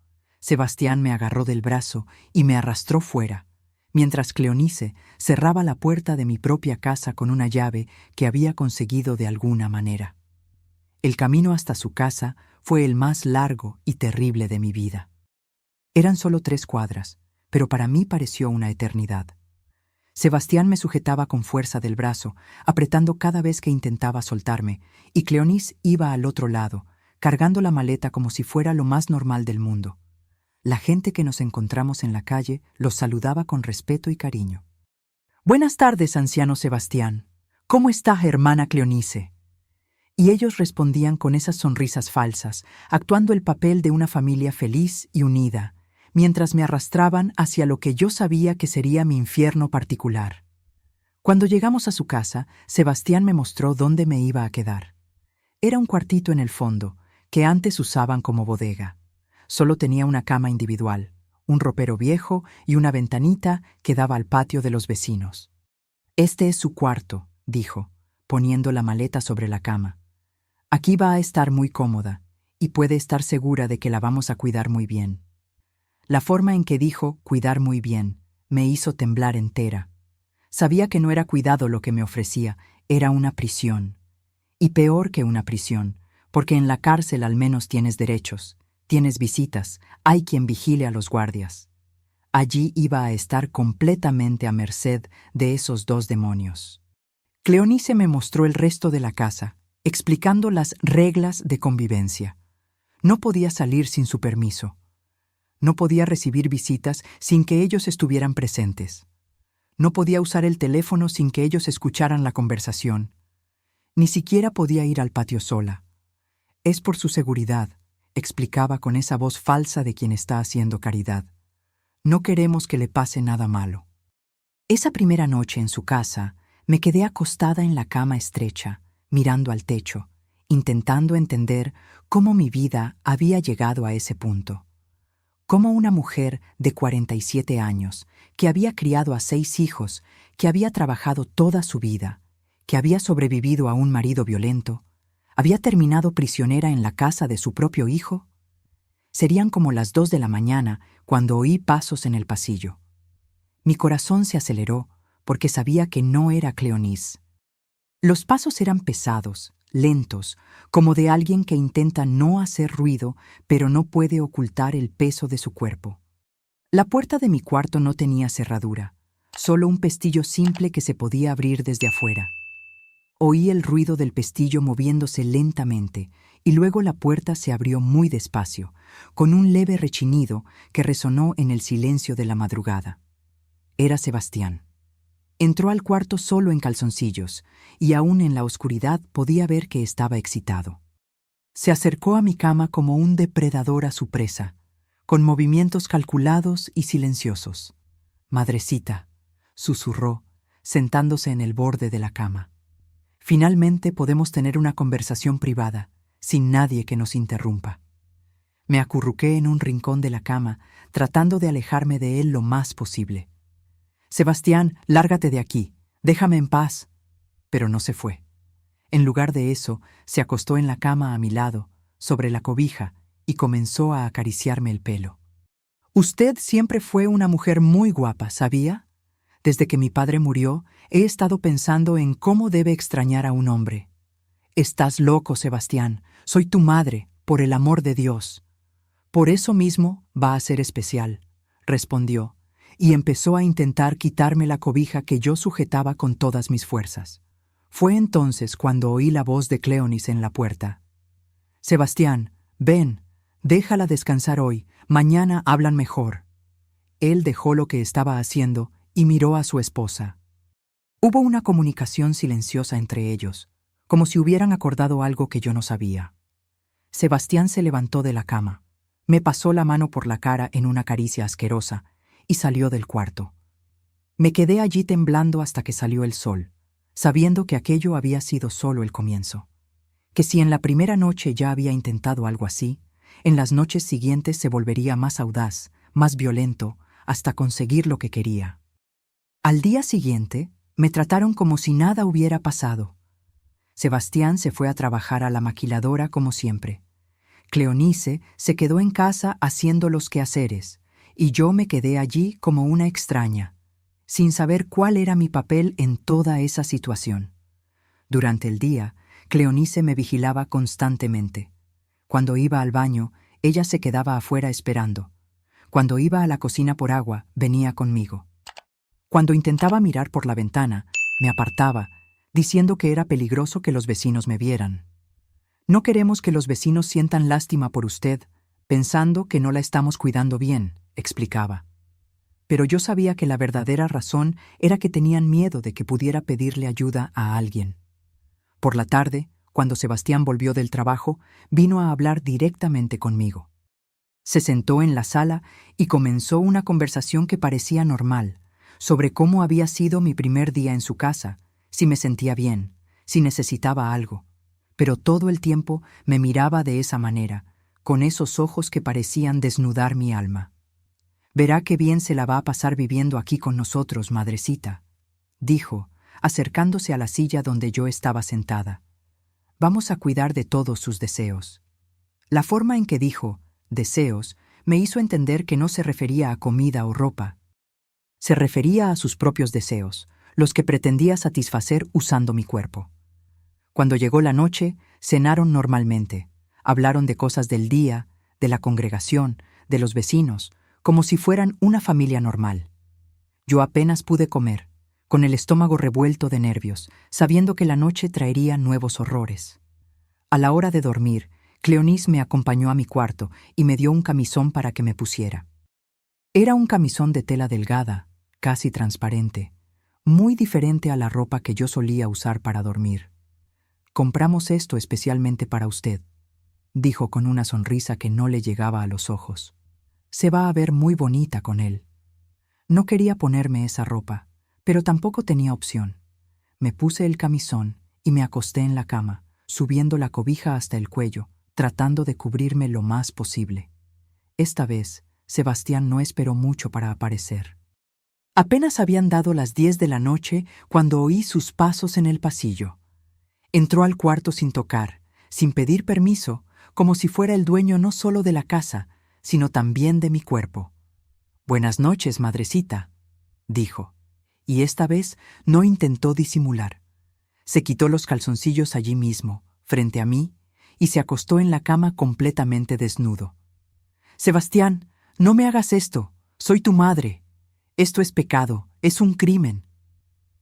Sebastián me agarró del brazo y me arrastró fuera, mientras Cleonice cerraba la puerta de mi propia casa con una llave que había conseguido de alguna manera. El camino hasta su casa fue el más largo y terrible de mi vida. Eran solo 3 cuadras, pero para mí pareció una eternidad. Sebastián me sujetaba con fuerza del brazo, apretando cada vez que intentaba soltarme, y Cleonice iba al otro lado, cargando la maleta como si fuera lo más normal del mundo. La gente que nos encontramos en la calle los saludaba con respeto y cariño. «Buenas tardes, anciano Sebastián. ¿Cómo está, hermana Cleonice?» Y ellos respondían con esas sonrisas falsas, actuando el papel de una familia feliz y unida, mientras me arrastraban hacia lo que yo sabía que sería mi infierno particular. Cuando llegamos a su casa, Sebastián me mostró dónde me iba a quedar. Era un cuartito en el fondo, que antes usaban como bodega. Solo tenía una cama individual, un ropero viejo y una ventanita que daba al patio de los vecinos. «Este es su cuarto», dijo, poniendo la maleta sobre la cama. «Aquí va a estar muy cómoda, y puede estar segura de que la vamos a cuidar muy bien». La forma en que dijo «cuidar muy bien» me hizo temblar entera. Sabía que no era cuidado lo que me ofrecía, era una prisión. Y peor que una prisión, porque en la cárcel al menos tienes derechos, tienes visitas, hay quien vigile a los guardias. Allí iba a estar completamente a merced de esos 2 demonios. Cleonice me mostró el resto de la casa, explicando las reglas de convivencia. No podía salir sin su permiso. No podía recibir visitas sin que ellos estuvieran presentes. No podía usar el teléfono sin que ellos escucharan la conversación. Ni siquiera podía ir al patio sola. Es por su seguridad, explicaba con esa voz falsa de quien está haciendo caridad. No queremos que le pase nada malo. Esa primera noche en su casa, me quedé acostada en la cama estrecha, mirando al techo, intentando entender cómo mi vida había llegado a ese punto. Cómo una mujer de 47 años, que había criado a 6 hijos, que había trabajado toda su vida, que había sobrevivido a un marido violento, había terminado prisionera en la casa de su propio hijo. Serían como las 2 de la mañana cuando oí pasos en el pasillo. Mi corazón se aceleró porque sabía que no era Cleonice. Los pasos eran pesados, lentos, como de alguien que intenta no hacer ruido, pero no puede ocultar el peso de su cuerpo. La puerta de mi cuarto no tenía cerradura, solo un pestillo simple que se podía abrir desde afuera. Oí el ruido del pestillo moviéndose lentamente, y luego la puerta se abrió muy despacio, con un leve rechinido que resonó en el silencio de la madrugada. Era Sebastián. Entró al cuarto solo en calzoncillos, y aún en la oscuridad podía ver que estaba excitado. Se acercó a mi cama como un depredador a su presa, con movimientos calculados y silenciosos. «Madrecita», susurró, sentándose en el borde de la cama. «Finalmente podemos tener una conversación privada, sin nadie que nos interrumpa». Me acurruqué en un rincón de la cama, tratando de alejarme de él lo más posible. «Sebastián, lárgate de aquí, déjame en paz». Pero no se fue. En lugar de eso, se acostó en la cama a mi lado, sobre la cobija, y comenzó a acariciarme el pelo. «Usted siempre fue una mujer muy guapa, ¿sabía? Desde que mi padre murió, he estado pensando en cómo debe extrañar a un hombre». «Estás loco, Sebastián. Soy tu madre, por el amor de Dios». «Por eso mismo va a ser especial», respondió, y empezó a intentar quitarme la cobija que yo sujetaba con todas mis fuerzas. Fue entonces cuando oí la voz de Cleonis en la puerta. «Sebastián, ven, déjala descansar hoy, mañana hablan mejor». Él dejó lo que estaba haciendo y miró a su esposa. Hubo una comunicación silenciosa entre ellos, como si hubieran acordado algo que yo no sabía. Sebastián se levantó de la cama, me pasó la mano por la cara en una caricia asquerosa y salió del cuarto. Me quedé allí temblando hasta que salió el sol, sabiendo que aquello había sido solo el comienzo. Que si en la primera noche ya había intentado algo así, en las noches siguientes se volvería más audaz, más violento, hasta conseguir lo que quería. Al día siguiente, me trataron como si nada hubiera pasado. Sebastián se fue a trabajar a la maquiladora como siempre. Cleonice se quedó en casa haciendo los quehaceres, y yo me quedé allí como una extraña, sin saber cuál era mi papel en toda esa situación. Durante el día, Cleonice me vigilaba constantemente. Cuando iba al baño, ella se quedaba afuera esperando. Cuando iba a la cocina por agua, venía conmigo. Cuando intentaba mirar por la ventana, me apartaba, diciendo que era peligroso que los vecinos me vieran. «No queremos que los vecinos sientan lástima por usted, pensando que no la estamos cuidando bien», explicaba. Pero yo sabía que la verdadera razón era que tenían miedo de que pudiera pedirle ayuda a alguien. Por la tarde, cuando Sebastián volvió del trabajo, vino a hablar directamente conmigo. Se sentó en la sala y comenzó una conversación que parecía normal, sobre cómo había sido mi primer día en su casa, si me sentía bien, si necesitaba algo. Pero todo el tiempo me miraba de esa manera, con esos ojos que parecían desnudar mi alma. «Verá qué bien se la va a pasar viviendo aquí con nosotros, madrecita», dijo, acercándose a la silla donde yo estaba sentada. «Vamos a cuidar de todos sus deseos». La forma en que dijo «deseos» me hizo entender que no se refería a comida o ropa. Se refería a sus propios deseos, los que pretendía satisfacer usando mi cuerpo. Cuando llegó la noche, cenaron normalmente. Hablaron de cosas del día, de la congregación, de los vecinos, como si fueran una familia normal. Yo apenas pude comer, con el estómago revuelto de nervios, sabiendo que la noche traería nuevos horrores. A la hora de dormir, Cleonice me acompañó a mi cuarto y me dio un camisón para que me pusiera. Era un camisón de tela delgada, casi transparente, muy diferente a la ropa que yo solía usar para dormir. «Compramos esto especialmente para usted», dijo con una sonrisa que no le llegaba a los ojos. «Se va a ver muy bonita con él». No quería ponerme esa ropa, pero tampoco tenía opción. Me puse el camisón y me acosté en la cama, subiendo la cobija hasta el cuello, tratando de cubrirme lo más posible. Esta vez, Sebastián no esperó mucho para aparecer. Apenas habían dado las 10 de la noche cuando oí sus pasos en el pasillo. Entró al cuarto sin tocar, sin pedir permiso, como si fuera el dueño no solo de la casa, sino también de mi cuerpo. «Buenas noches, madrecita», dijo, y esta vez no intentó disimular. Se quitó los calzoncillos allí mismo, frente a mí, y se acostó en la cama completamente desnudo. «Sebastián, no me hagas esto, Soy tu madre. Esto es pecado, es un crimen.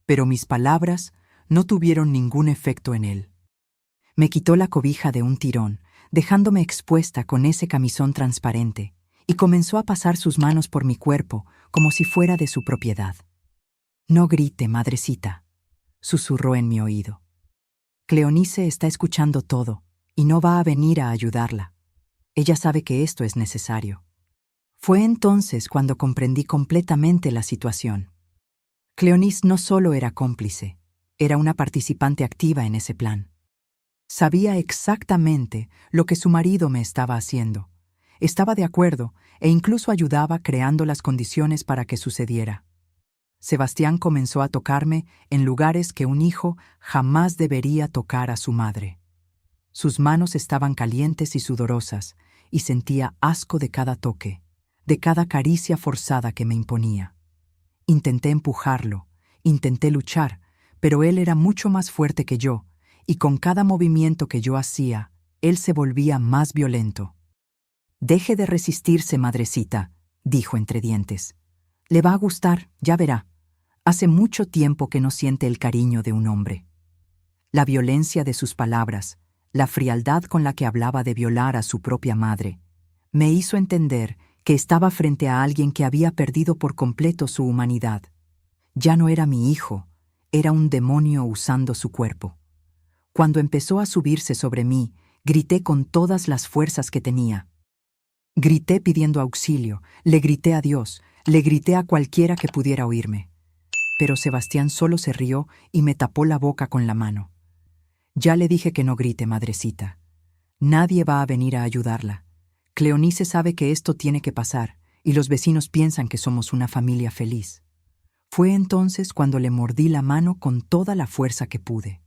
Pero mis palabras no tuvieron ningún efecto en él. Me quitó la cobija de un tirón, dejándome expuesta con ese camisón transparente, y comenzó a pasar sus manos por mi cuerpo como si fuera de su propiedad. «No grite, madrecita», susurró en mi oído. «Cleonice está escuchando todo y no va a venir a ayudarla. Ella sabe que esto es necesario». Fue entonces cuando comprendí completamente la situación. Cleonice no solo era cómplice, era una participante activa en ese plan. Sabía exactamente lo que su marido me estaba haciendo. Estaba de acuerdo e incluso ayudaba creando las condiciones para que sucediera. Sebastián comenzó a tocarme en lugares que un hijo jamás debería tocar a su madre. Sus manos estaban calientes y sudorosas, y sentía asco de cada toque, de cada caricia forzada que me imponía. Intenté empujarlo, intenté luchar, pero él era mucho más fuerte que yo, y con cada movimiento que yo hacía, él se volvía más violento. «Deje de resistirse, madrecita», dijo entre dientes. «Le va a gustar, ya verá. Hace mucho tiempo que no siente el cariño de un hombre». La violencia de sus palabras, la frialdad con la que hablaba de violar a su propia madre, me hizo entender que estaba frente a alguien que había perdido por completo su humanidad. Ya no era mi hijo, era un demonio usando su cuerpo. Cuando empezó a subirse sobre mí, grité con todas las fuerzas que tenía. Grité pidiendo auxilio, le grité a Dios, le grité a cualquiera que pudiera oírme. Pero Sebastián solo se rió y me tapó la boca con la mano. «Ya le dije que no grite, madrecita. Nadie va a venir a ayudarla. Cleonice sabe que esto tiene que pasar, y los vecinos piensan que somos una familia feliz». Fue entonces cuando le mordí la mano con toda la fuerza que pude.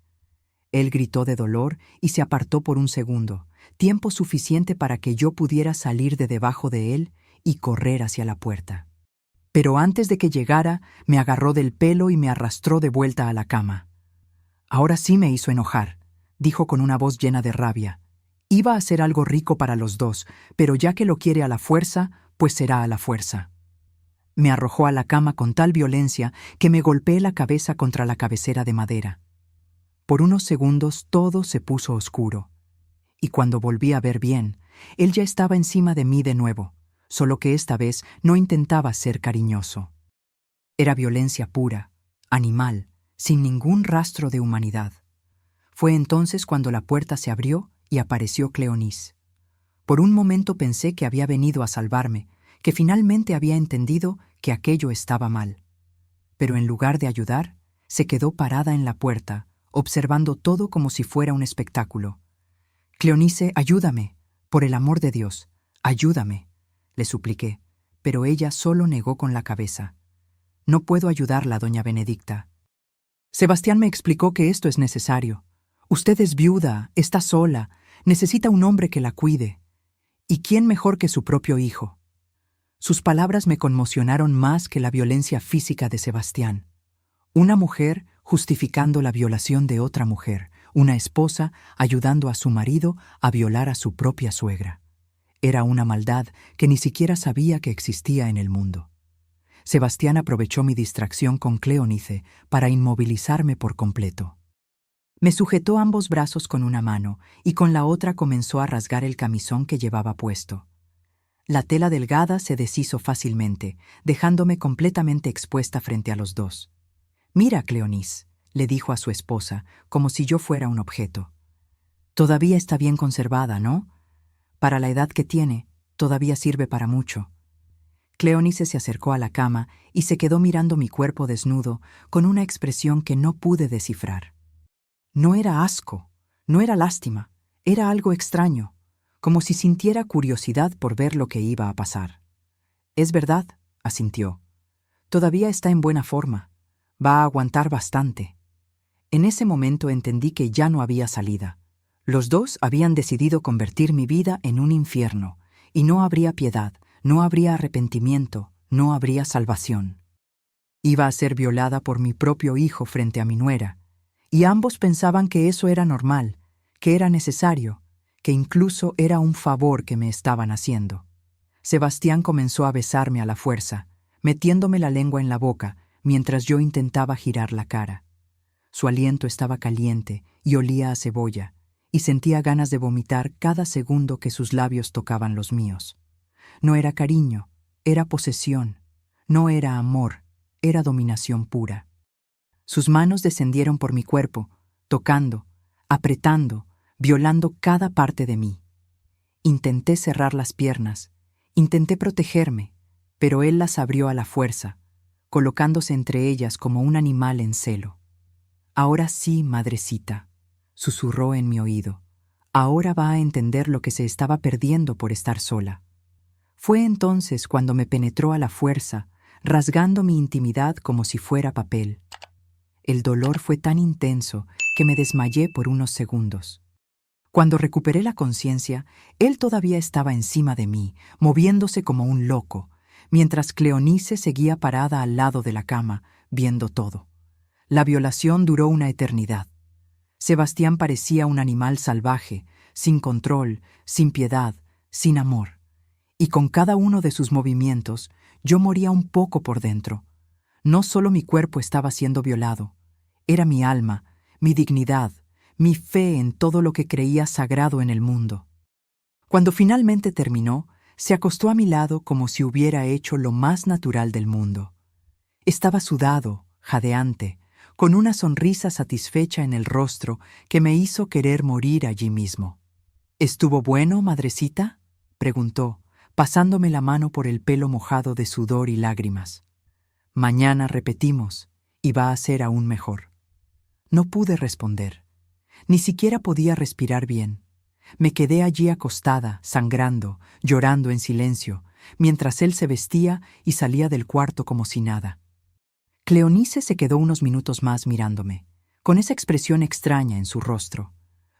Él gritó de dolor y se apartó por un segundo, tiempo suficiente para que yo pudiera salir de debajo de él y correr hacia la puerta. Pero antes de que llegara, me agarró del pelo y me arrastró de vuelta a la cama. «Ahora sí me hizo enojar», dijo con una voz llena de rabia. «Iba a hacer algo rico para los dos, pero ya que lo quiere a la fuerza, pues será a la fuerza». Me arrojó a la cama con tal violencia que me golpeé la cabeza contra la cabecera de madera. Por unos segundos todo se puso oscuro, y cuando volví a ver bien, él ya estaba encima de mí de nuevo, solo que esta vez no intentaba ser cariñoso. Era violencia pura, animal, sin ningún rastro de humanidad. Fue entonces cuando la puerta se abrió y apareció Cleonice. Por un momento pensé que había venido a salvarme, que finalmente había entendido que aquello estaba mal. Pero en lugar de ayudar, se quedó parada en la puerta, observando todo como si fuera un espectáculo. «Cleonice, ayúdame, por el amor de Dios, ayúdame», le supliqué, pero ella solo negó con la cabeza. «No puedo ayudarla, doña Benedicta. Sebastián me explicó que esto es necesario. Usted es viuda, está sola, necesita un hombre que la cuide. ¿Y quién mejor que su propio hijo?». Sus palabras me conmocionaron más que la violencia física de Sebastián. Una mujer justificando la violación de otra mujer, una esposa ayudando a su marido a violar a su propia suegra. Era una maldad que ni siquiera sabía que existía en el mundo. Sebastián aprovechó mi distracción con Cleonice para inmovilizarme por completo. Me sujetó ambos brazos con una mano y con la otra comenzó a rasgar el camisón que llevaba puesto. La tela delgada se deshizo fácilmente, dejándome completamente expuesta frente a los dos. «Mira, Cleonice», le dijo a su esposa, como si yo fuera un objeto. «Todavía está bien conservada, ¿no? Para la edad que tiene, todavía sirve para mucho». Cleonice se acercó a la cama y se quedó mirando mi cuerpo desnudo con una expresión que no pude descifrar. No era asco, no era lástima, era algo extraño, como si sintiera curiosidad por ver lo que iba a pasar. «Es verdad», asintió. «Todavía está en buena forma. Va a aguantar bastante». En ese momento entendí que ya no había salida. Los dos habían decidido convertir mi vida en un infierno, y no habría piedad, no habría arrepentimiento, no habría salvación. Iba a ser violada por mi propio hijo frente a mi nuera, y ambos pensaban que eso era normal, que era necesario, que incluso era un favor que me estaban haciendo. Sebastián comenzó a besarme a la fuerza, metiéndome la lengua en la boca mientras yo intentaba girar la cara. Su aliento estaba caliente y olía a cebolla, y sentía ganas de vomitar cada segundo que sus labios tocaban los míos. No era cariño, era posesión. No era amor, era dominación pura. Sus manos descendieron por mi cuerpo, tocando, apretando, violando cada parte de mí. Intenté cerrar las piernas, intenté protegerme, pero él las abrió a la fuerza, colocándose entre ellas como un animal en celo. «Ahora sí, madrecita», susurró en mi oído. «Ahora va a entender lo que se estaba perdiendo por estar sola». Fue entonces cuando me penetró a la fuerza, rasgando mi intimidad como si fuera papel. El dolor fue tan intenso que me desmayé por unos segundos. Cuando recuperé la conciencia, él todavía estaba encima de mí, moviéndose como un loco, mientras Cleonice seguía parada al lado de la cama, viendo todo. La violación duró una eternidad. Sebastián parecía un animal salvaje, sin control, sin piedad, sin amor. Y con cada uno de sus movimientos, yo moría un poco por dentro. No solo mi cuerpo estaba siendo violado, era mi alma, mi dignidad, mi fe en todo lo que creía sagrado en el mundo. Cuando finalmente terminó, se acostó a mi lado como si hubiera hecho lo más natural del mundo. Estaba sudado, jadeante, con una sonrisa satisfecha en el rostro que me hizo querer morir allí mismo. «¿Estuvo bueno, madrecita?», preguntó, pasándome la mano por el pelo mojado de sudor y lágrimas. «Mañana repetimos, y va a ser aún mejor». No pude responder. Ni siquiera podía respirar bien. Me quedé allí acostada, sangrando, llorando en silencio, mientras él se vestía y salía del cuarto como si nada. Cleonice se quedó unos minutos más mirándome, con esa expresión extraña en su rostro.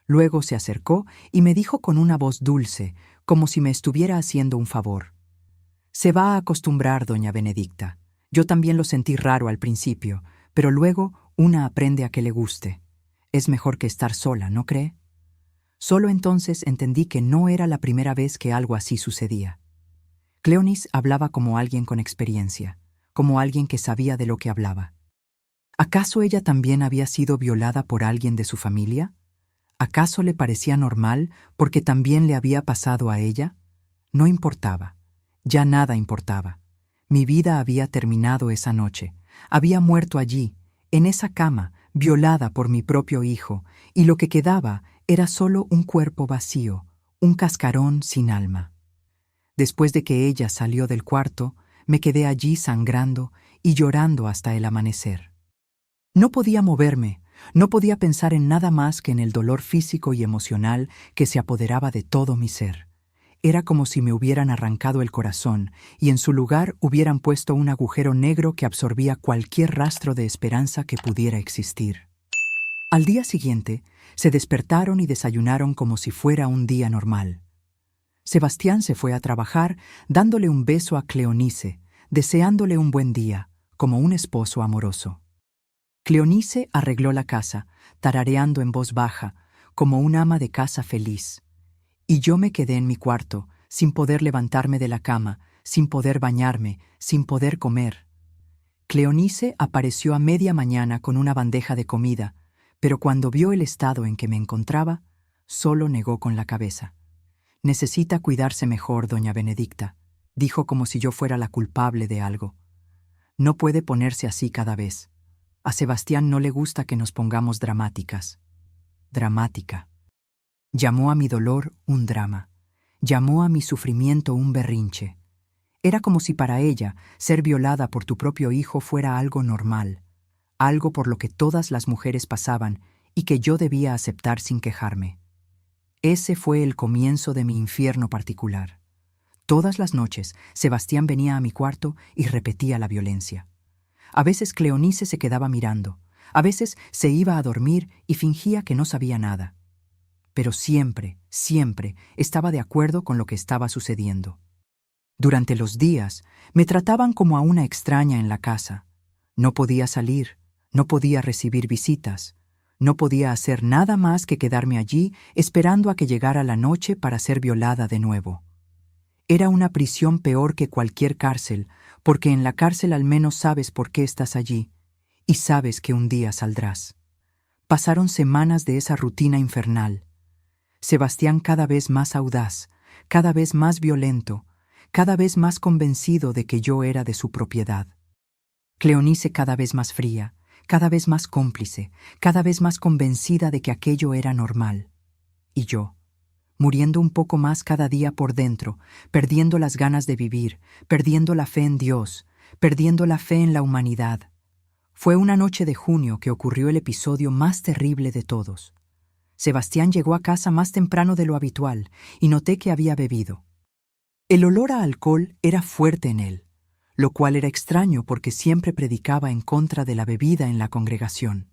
Luego se acercó y me dijo con una voz dulce, como si me estuviera haciendo un favor. «Se va a acostumbrar, doña Benedicta. Yo también lo sentí raro al principio, pero luego una aprende a que le guste. Es mejor que estar sola, ¿no cree?». Solo entonces entendí que no era la primera vez que algo así sucedía. Cleonice hablaba como alguien con experiencia, como alguien que sabía de lo que hablaba. ¿Acaso ella también había sido violada por alguien de su familia? ¿Acaso le parecía normal porque también le había pasado a ella? No importaba. Ya nada importaba. Mi vida había terminado esa noche. Había muerto allí, en esa cama, violada por mi propio hijo, y lo que quedaba era solo un cuerpo vacío, un cascarón sin alma. Después de que ella salió del cuarto, me quedé allí sangrando y llorando hasta el amanecer. No podía moverme, no podía pensar en nada más que en el dolor físico y emocional que se apoderaba de todo mi ser. Era como si me hubieran arrancado el corazón y en su lugar hubieran puesto un agujero negro que absorbía cualquier rastro de esperanza que pudiera existir. Al día siguiente, se despertaron y desayunaron como si fuera un día normal. Sebastián se fue a trabajar, dándole un beso a Cleonice, deseándole un buen día, como un esposo amoroso. Cleonice arregló la casa, tarareando en voz baja, como un ama de casa feliz. Y yo me quedé en mi cuarto, sin poder levantarme de la cama, sin poder bañarme, sin poder comer. Cleonice apareció a media mañana con una bandeja de comida, pero cuando vio el estado en que me encontraba, solo negó con la cabeza. «Necesita cuidarse mejor, doña Benedicta», dijo como si yo fuera la culpable de algo. «No puede ponerse así cada vez. A Sebastián no le gusta que nos pongamos dramáticas». Dramática. Llamó a mi dolor un drama. Llamó a mi sufrimiento un berrinche. Era como si para ella ser violada por tu propio hijo fuera algo normal, algo por lo que todas las mujeres pasaban y que yo debía aceptar sin quejarme. Ese fue el comienzo de mi infierno particular. Todas las noches, Sebastián venía a mi cuarto y repetía la violencia. A veces Cleonice se quedaba mirando, a veces se iba a dormir y fingía que no sabía nada. Pero siempre, siempre estaba de acuerdo con lo que estaba sucediendo. Durante los días, me trataban como a una extraña en la casa. No podía salir, no podía recibir visitas, no podía hacer nada más que quedarme allí esperando a que llegara la noche para ser violada de nuevo. Era una prisión peor que cualquier cárcel, porque en la cárcel al menos sabes por qué estás allí, y sabes que un día saldrás. Pasaron semanas de esa rutina infernal. Sebastián cada vez más audaz, cada vez más violento, cada vez más convencido de que yo era de su propiedad. Cleonice cada vez más fría, cada vez más cómplice, cada vez más convencida de que aquello era normal. Y yo, muriendo un poco más cada día por dentro, perdiendo las ganas de vivir, perdiendo la fe en Dios, perdiendo la fe en la humanidad. Fue una noche de junio que ocurrió el episodio más terrible de todos. Sebastián llegó a casa más temprano de lo habitual y noté que había bebido. El olor a alcohol era fuerte en él, lo cual era extraño porque siempre predicaba en contra de la bebida en la congregación.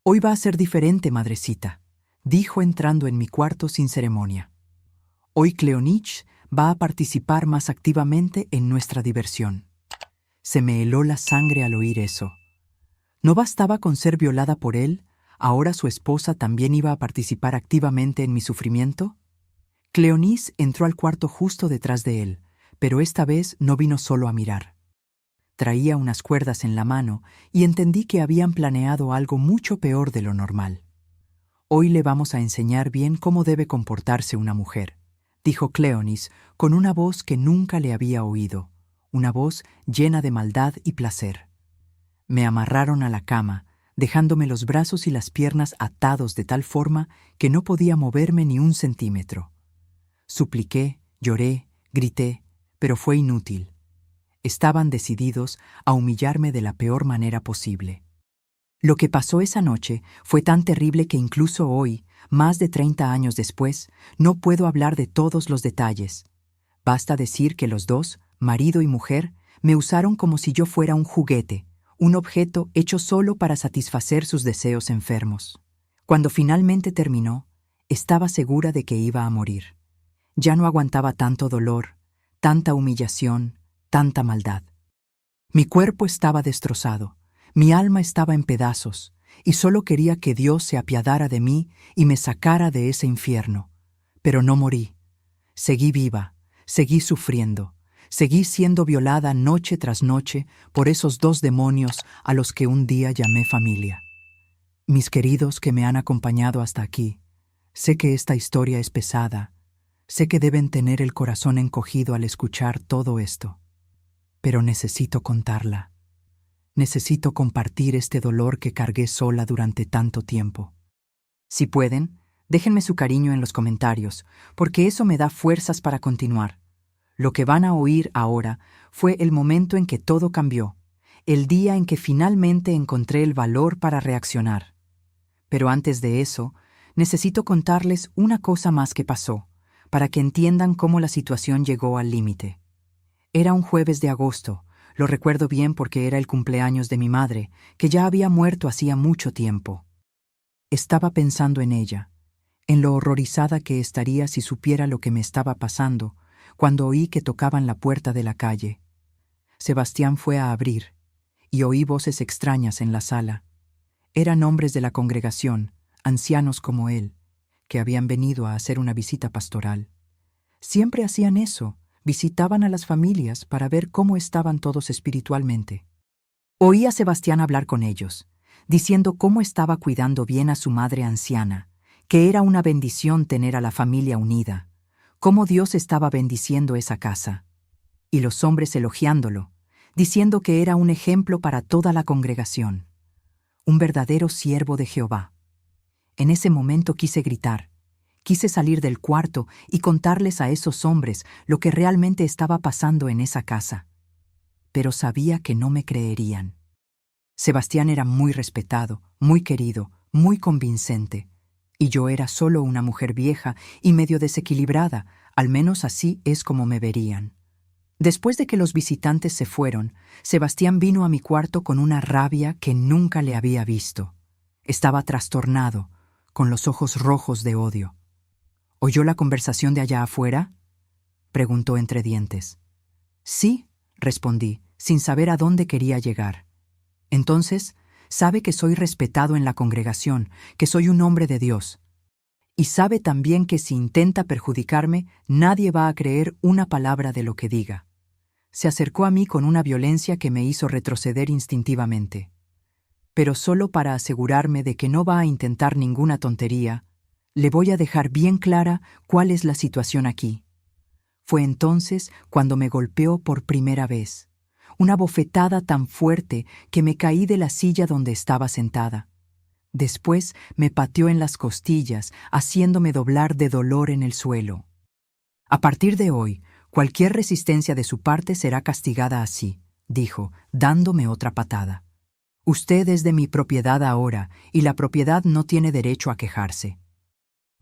«Hoy va a ser diferente, madrecita», dijo entrando en mi cuarto sin ceremonia. «Hoy Cleonich va a participar más activamente en nuestra diversión». Se me heló la sangre al oír eso. ¿No bastaba con ser violada por él? ¿Ahora su esposa también iba a participar activamente en mi sufrimiento? Cleonice entró al cuarto justo detrás de él, pero esta vez no vino solo a mirar. Traía unas cuerdas en la mano y entendí que habían planeado algo mucho peor de lo normal. «Hoy le vamos a enseñar bien cómo debe comportarse una mujer», dijo Cleonice con una voz que nunca le había oído, una voz llena de maldad y placer. Me amarraron a la cama, dejándome los brazos y las piernas atados de tal forma que no podía moverme ni un centímetro. Supliqué, lloré, grité, pero fue inútil. Estaban decididos a humillarme de la peor manera posible. Lo que pasó esa noche fue tan terrible que incluso hoy, más de 30 años después, no puedo hablar de todos los detalles. Basta decir que los dos, marido y mujer, me usaron como si yo fuera un juguete, un objeto hecho solo para satisfacer sus deseos enfermos. Cuando finalmente terminó, estaba segura de que iba a morir. Ya no aguantaba tanto dolor, tanta humillación, tanta maldad. Mi cuerpo estaba destrozado, mi alma estaba en pedazos, y solo quería que Dios se apiadara de mí y me sacara de ese infierno. Pero no morí. Seguí viva, seguí sufriendo, seguí siendo violada noche tras noche por esos dos demonios a los que un día llamé familia. Mis queridos que me han acompañado hasta aquí, sé que esta historia es pesada, sé que deben tener el corazón encogido al escuchar todo esto, pero necesito contarla. Necesito compartir este dolor que cargué sola durante tanto tiempo. Si pueden, déjenme su cariño en los comentarios, porque eso me da fuerzas para continuar. Lo que van a oír ahora fue el momento en que todo cambió, el día en que finalmente encontré el valor para reaccionar. Pero antes de eso, necesito contarles una cosa más que pasó, para que entiendan cómo la situación llegó al límite. Era un jueves de agosto, lo recuerdo bien porque era el cumpleaños de mi madre, que ya había muerto hacía mucho tiempo. Estaba pensando en ella, en lo horrorizada que estaría si supiera lo que me estaba pasando, cuando oí que tocaban la puerta de la calle. Sebastián fue a abrir, y oí voces extrañas en la sala. Eran hombres de la congregación, ancianos como él, que habían venido a hacer una visita pastoral. Siempre hacían eso, visitaban a las familias para ver cómo estaban todos espiritualmente. Oí a Sebastián hablar con ellos, diciendo cómo estaba cuidando bien a su madre anciana, que era una bendición tener a la familia unida, cómo Dios estaba bendiciendo esa casa. Y los hombres elogiándolo, diciendo que era un ejemplo para toda la congregación. Un verdadero siervo de Jehová. En ese momento quise gritar. Quise salir del cuarto y contarles a esos hombres lo que realmente estaba pasando en esa casa. Pero sabía que no me creerían. Sebastián era muy respetado, muy querido, muy convincente. Y yo era solo una mujer vieja y medio desequilibrada, al menos así es como me verían. Después de que los visitantes se fueron, Sebastián vino a mi cuarto con una rabia que nunca le había visto. Estaba trastornado, con los ojos rojos de odio. ¿Oyó la conversación de allá afuera?, preguntó entre dientes. Sí, respondí, sin saber a dónde quería llegar. Entonces, sabe que soy respetado en la congregación, que soy un hombre de Dios. Y sabe también que si intenta perjudicarme, nadie va a creer una palabra de lo que diga. Se acercó a mí con una violencia que me hizo retroceder instintivamente. Pero solo para asegurarme de que no va a intentar ninguna tontería, le voy a dejar bien clara cuál es la situación aquí. Fue entonces cuando me golpeó por primera vez, una bofetada tan fuerte que me caí de la silla donde estaba sentada. Después me pateó en las costillas, haciéndome doblar de dolor en el suelo. A partir de hoy, cualquier resistencia de su parte será castigada así, dijo, dándome otra patada. Usted es de mi propiedad ahora, y la propiedad no tiene derecho a quejarse.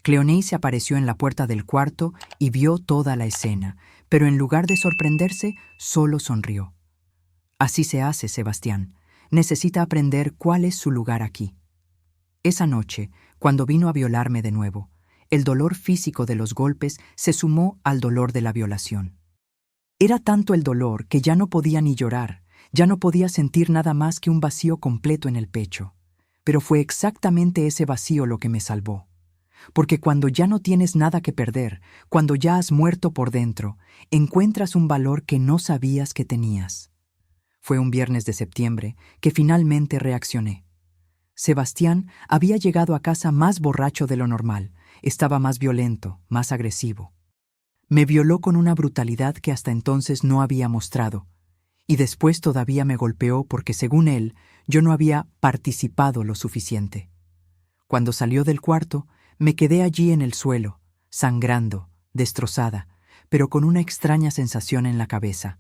Cleonice apareció en la puerta del cuarto y vio toda la escena, pero en lugar de sorprenderse, solo sonrió. Así se hace, Sebastián. Necesita aprender cuál es su lugar aquí. Esa noche, cuando vino a violarme de nuevo, el dolor físico de los golpes se sumó al dolor de la violación. Era tanto el dolor que ya no podía ni llorar, ya no podía sentir nada más que un vacío completo en el pecho. Pero fue exactamente ese vacío lo que me salvó. Porque cuando ya no tienes nada que perder, cuando ya has muerto por dentro, encuentras un valor que no sabías que tenías. Fue un viernes de septiembre que finalmente reaccioné. Sebastián había llegado a casa más borracho de lo normal, estaba más violento, más agresivo. Me violó con una brutalidad que hasta entonces no había mostrado, y después todavía me golpeó porque, según él, yo no había participado lo suficiente. Cuando salió del cuarto, me quedé allí en el suelo, sangrando, destrozada, pero con una extraña sensación en la cabeza.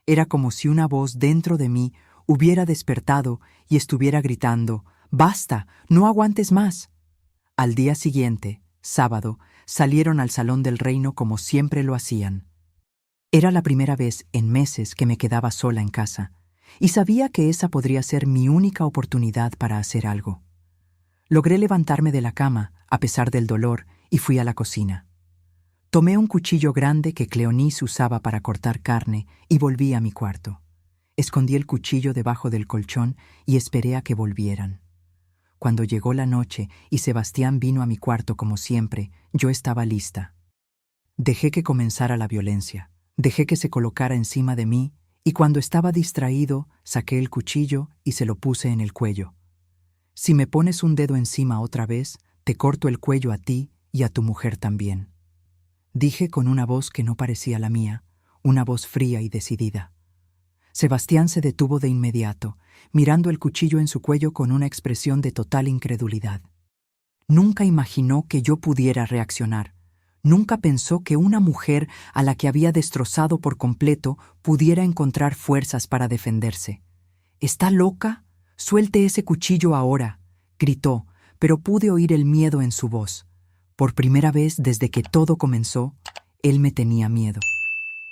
Era como si una voz dentro de mí hubiera despertado y estuviera gritando, «¡Basta! ¡No aguantes más!». Al día siguiente, sábado, salieron al Salón del Reino como siempre lo hacían. Era la primera vez en meses que me quedaba sola en casa, y sabía que esa podría ser mi única oportunidad para hacer algo. Logré levantarme de la cama, a pesar del dolor, y fui a la cocina. Tomé un cuchillo grande que Cleonice usaba para cortar carne y volví a mi cuarto. Escondí el cuchillo debajo del colchón y esperé a que volvieran. Cuando llegó la noche y Sebastián vino a mi cuarto como siempre, yo estaba lista. Dejé que comenzara la violencia, dejé que se colocara encima de mí y cuando estaba distraído, saqué el cuchillo y se lo puse en el cuello. Si me pones un dedo encima otra vez, te corto el cuello a ti y a tu mujer también. Dije con una voz que no parecía la mía, una voz fría y decidida. Sebastián se detuvo de inmediato, mirando el cuchillo en su cuello con una expresión de total incredulidad. Nunca imaginó que yo pudiera reaccionar. Nunca pensó que una mujer a la que había destrozado por completo pudiera encontrar fuerzas para defenderse. «¿Está loca? Suelte ese cuchillo ahora», gritó, pero pude oír el miedo en su voz. Por primera vez desde que todo comenzó, él me tenía miedo.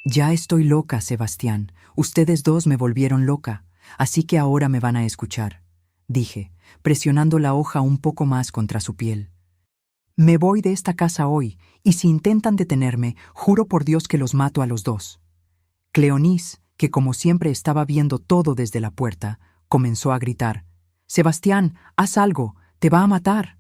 «Ya estoy loca, Sebastián. Ustedes dos me volvieron loca, así que ahora me van a escuchar», dije, presionando la hoja un poco más contra su piel. «Me voy de esta casa hoy, y si intentan detenerme, juro por Dios que los mato a los dos». Cleonice, que como siempre estaba viendo todo desde la puerta, comenzó a gritar, «Sebastián, haz algo, te va a matar».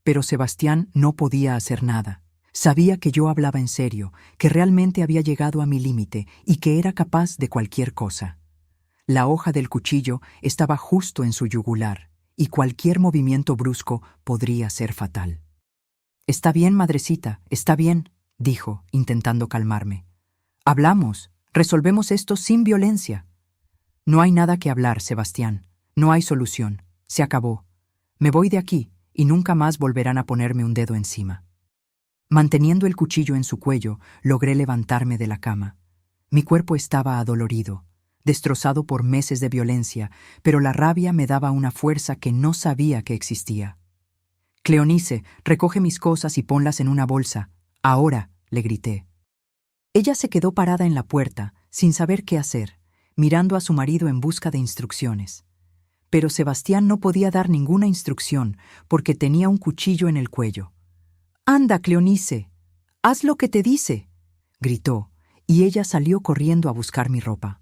Pero Sebastián no podía hacer nada. Sabía que yo hablaba en serio, que realmente había llegado a mi límite y que era capaz de cualquier cosa. La hoja del cuchillo estaba justo en su yugular, y cualquier movimiento brusco podría ser fatal. «Está bien, madrecita, está bien», dijo, intentando calmarme. «Hablamos, resolvemos esto sin violencia». «No hay nada que hablar, Sebastián. No hay solución. Se acabó. Me voy de aquí y nunca más volverán a ponerme un dedo encima». Manteniendo el cuchillo en su cuello, logré levantarme de la cama. Mi cuerpo estaba adolorido, destrozado por meses de violencia, pero la rabia me daba una fuerza que no sabía que existía. «Cleonice, recoge mis cosas y ponlas en una bolsa. Ahora», le grité. Ella se quedó parada en la puerta, sin saber qué hacer, mirando a su marido en busca de instrucciones. Pero Sebastián no podía dar ninguna instrucción porque tenía un cuchillo en el cuello. «Anda, Cleonice, haz lo que te dice», gritó, y ella salió corriendo a buscar mi ropa.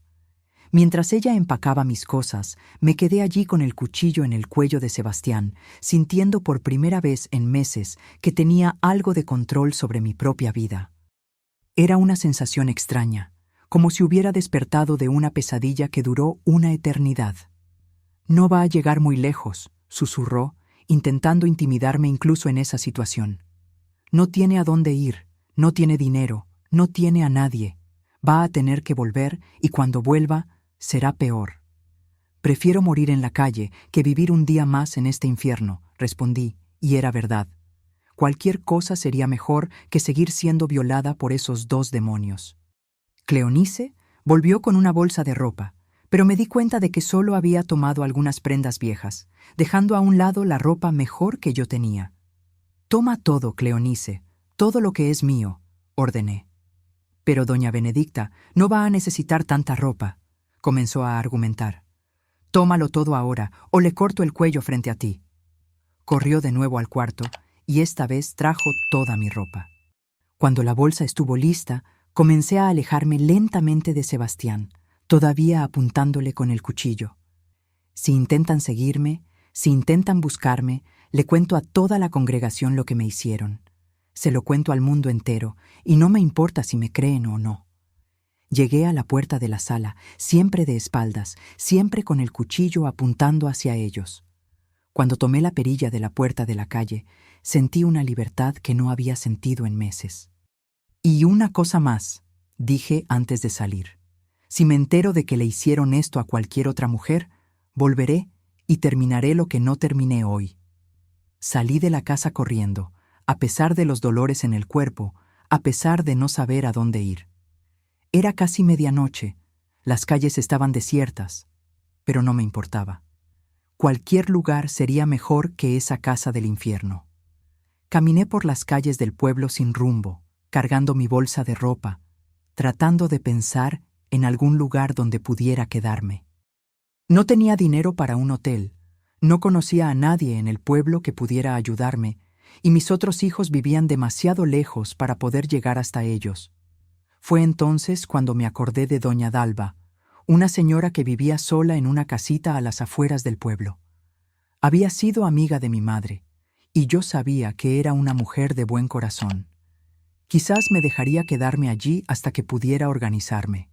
Mientras ella empacaba mis cosas, me quedé allí con el cuchillo en el cuello de Sebastián, sintiendo por primera vez en meses que tenía algo de control sobre mi propia vida. Era una sensación extraña, como si hubiera despertado de una pesadilla que duró una eternidad. «No va a llegar muy lejos», susurró, intentando intimidarme incluso en esa situación. «No tiene a dónde ir, no tiene dinero, no tiene a nadie. Va a tener que volver y cuando vuelva, será peor». «Prefiero morir en la calle que vivir un día más en este infierno», respondí, y era verdad. Cualquier cosa sería mejor que seguir siendo violada por esos dos demonios. Cleonice volvió con una bolsa de ropa, pero me di cuenta de que solo había tomado algunas prendas viejas, dejando a un lado la ropa mejor que yo tenía. «Toma todo, Cleonice, todo lo que es mío», ordené. «Pero doña Benedicta no va a necesitar tanta ropa», comenzó a argumentar. «Tómalo todo ahora, o le corto el cuello frente a ti». Corrió de nuevo al cuarto, y esta vez trajo toda mi ropa. Cuando la bolsa estuvo lista, comencé a alejarme lentamente de Sebastián, todavía apuntándole con el cuchillo. Si intentan seguirme, si intentan buscarme, le cuento a toda la congregación lo que me hicieron. Se lo cuento al mundo entero, y no me importa si me creen o no. Llegué a la puerta de la sala, siempre de espaldas, siempre con el cuchillo apuntando hacia ellos. Cuando tomé la perilla de la puerta de la calle, sentí una libertad que no había sentido en meses. «Y una cosa más», dije antes de salir. «Si me entero de que le hicieron esto a cualquier otra mujer, volveré y terminaré lo que no terminé hoy». Salí de la casa corriendo, a pesar de los dolores en el cuerpo, a pesar de no saber a dónde ir. Era casi medianoche, las calles estaban desiertas, pero no me importaba. Cualquier lugar sería mejor que esa casa del infierno. Caminé por las calles del pueblo sin rumbo, cargando mi bolsa de ropa, tratando de pensar en algún lugar donde pudiera quedarme. No tenía dinero para un hotel, no conocía a nadie en el pueblo que pudiera ayudarme, y mis otros hijos vivían demasiado lejos para poder llegar hasta ellos. Fue entonces cuando me acordé de doña Dalva, una señora que vivía sola en una casita a las afueras del pueblo. Había sido amiga de mi madre, y yo sabía que era una mujer de buen corazón. Quizás me dejaría quedarme allí hasta que pudiera organizarme.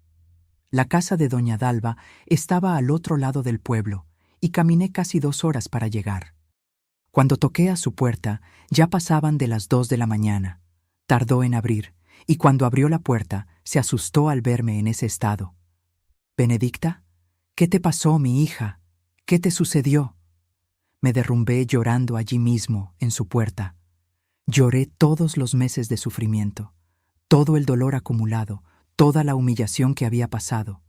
La casa de doña Dalva estaba al otro lado del pueblo, y caminé casi 2 horas para llegar. Cuando toqué a su puerta, ya pasaban de las 2 de la mañana. Tardó en abrir, y cuando abrió la puerta, se asustó al verme en ese estado. «Benedicta, ¿qué te pasó, mi hija? ¿Qué te sucedió?». Me derrumbé llorando allí mismo, en su puerta. Lloré todos los meses de sufrimiento, todo el dolor acumulado, toda la humillación que había pasado.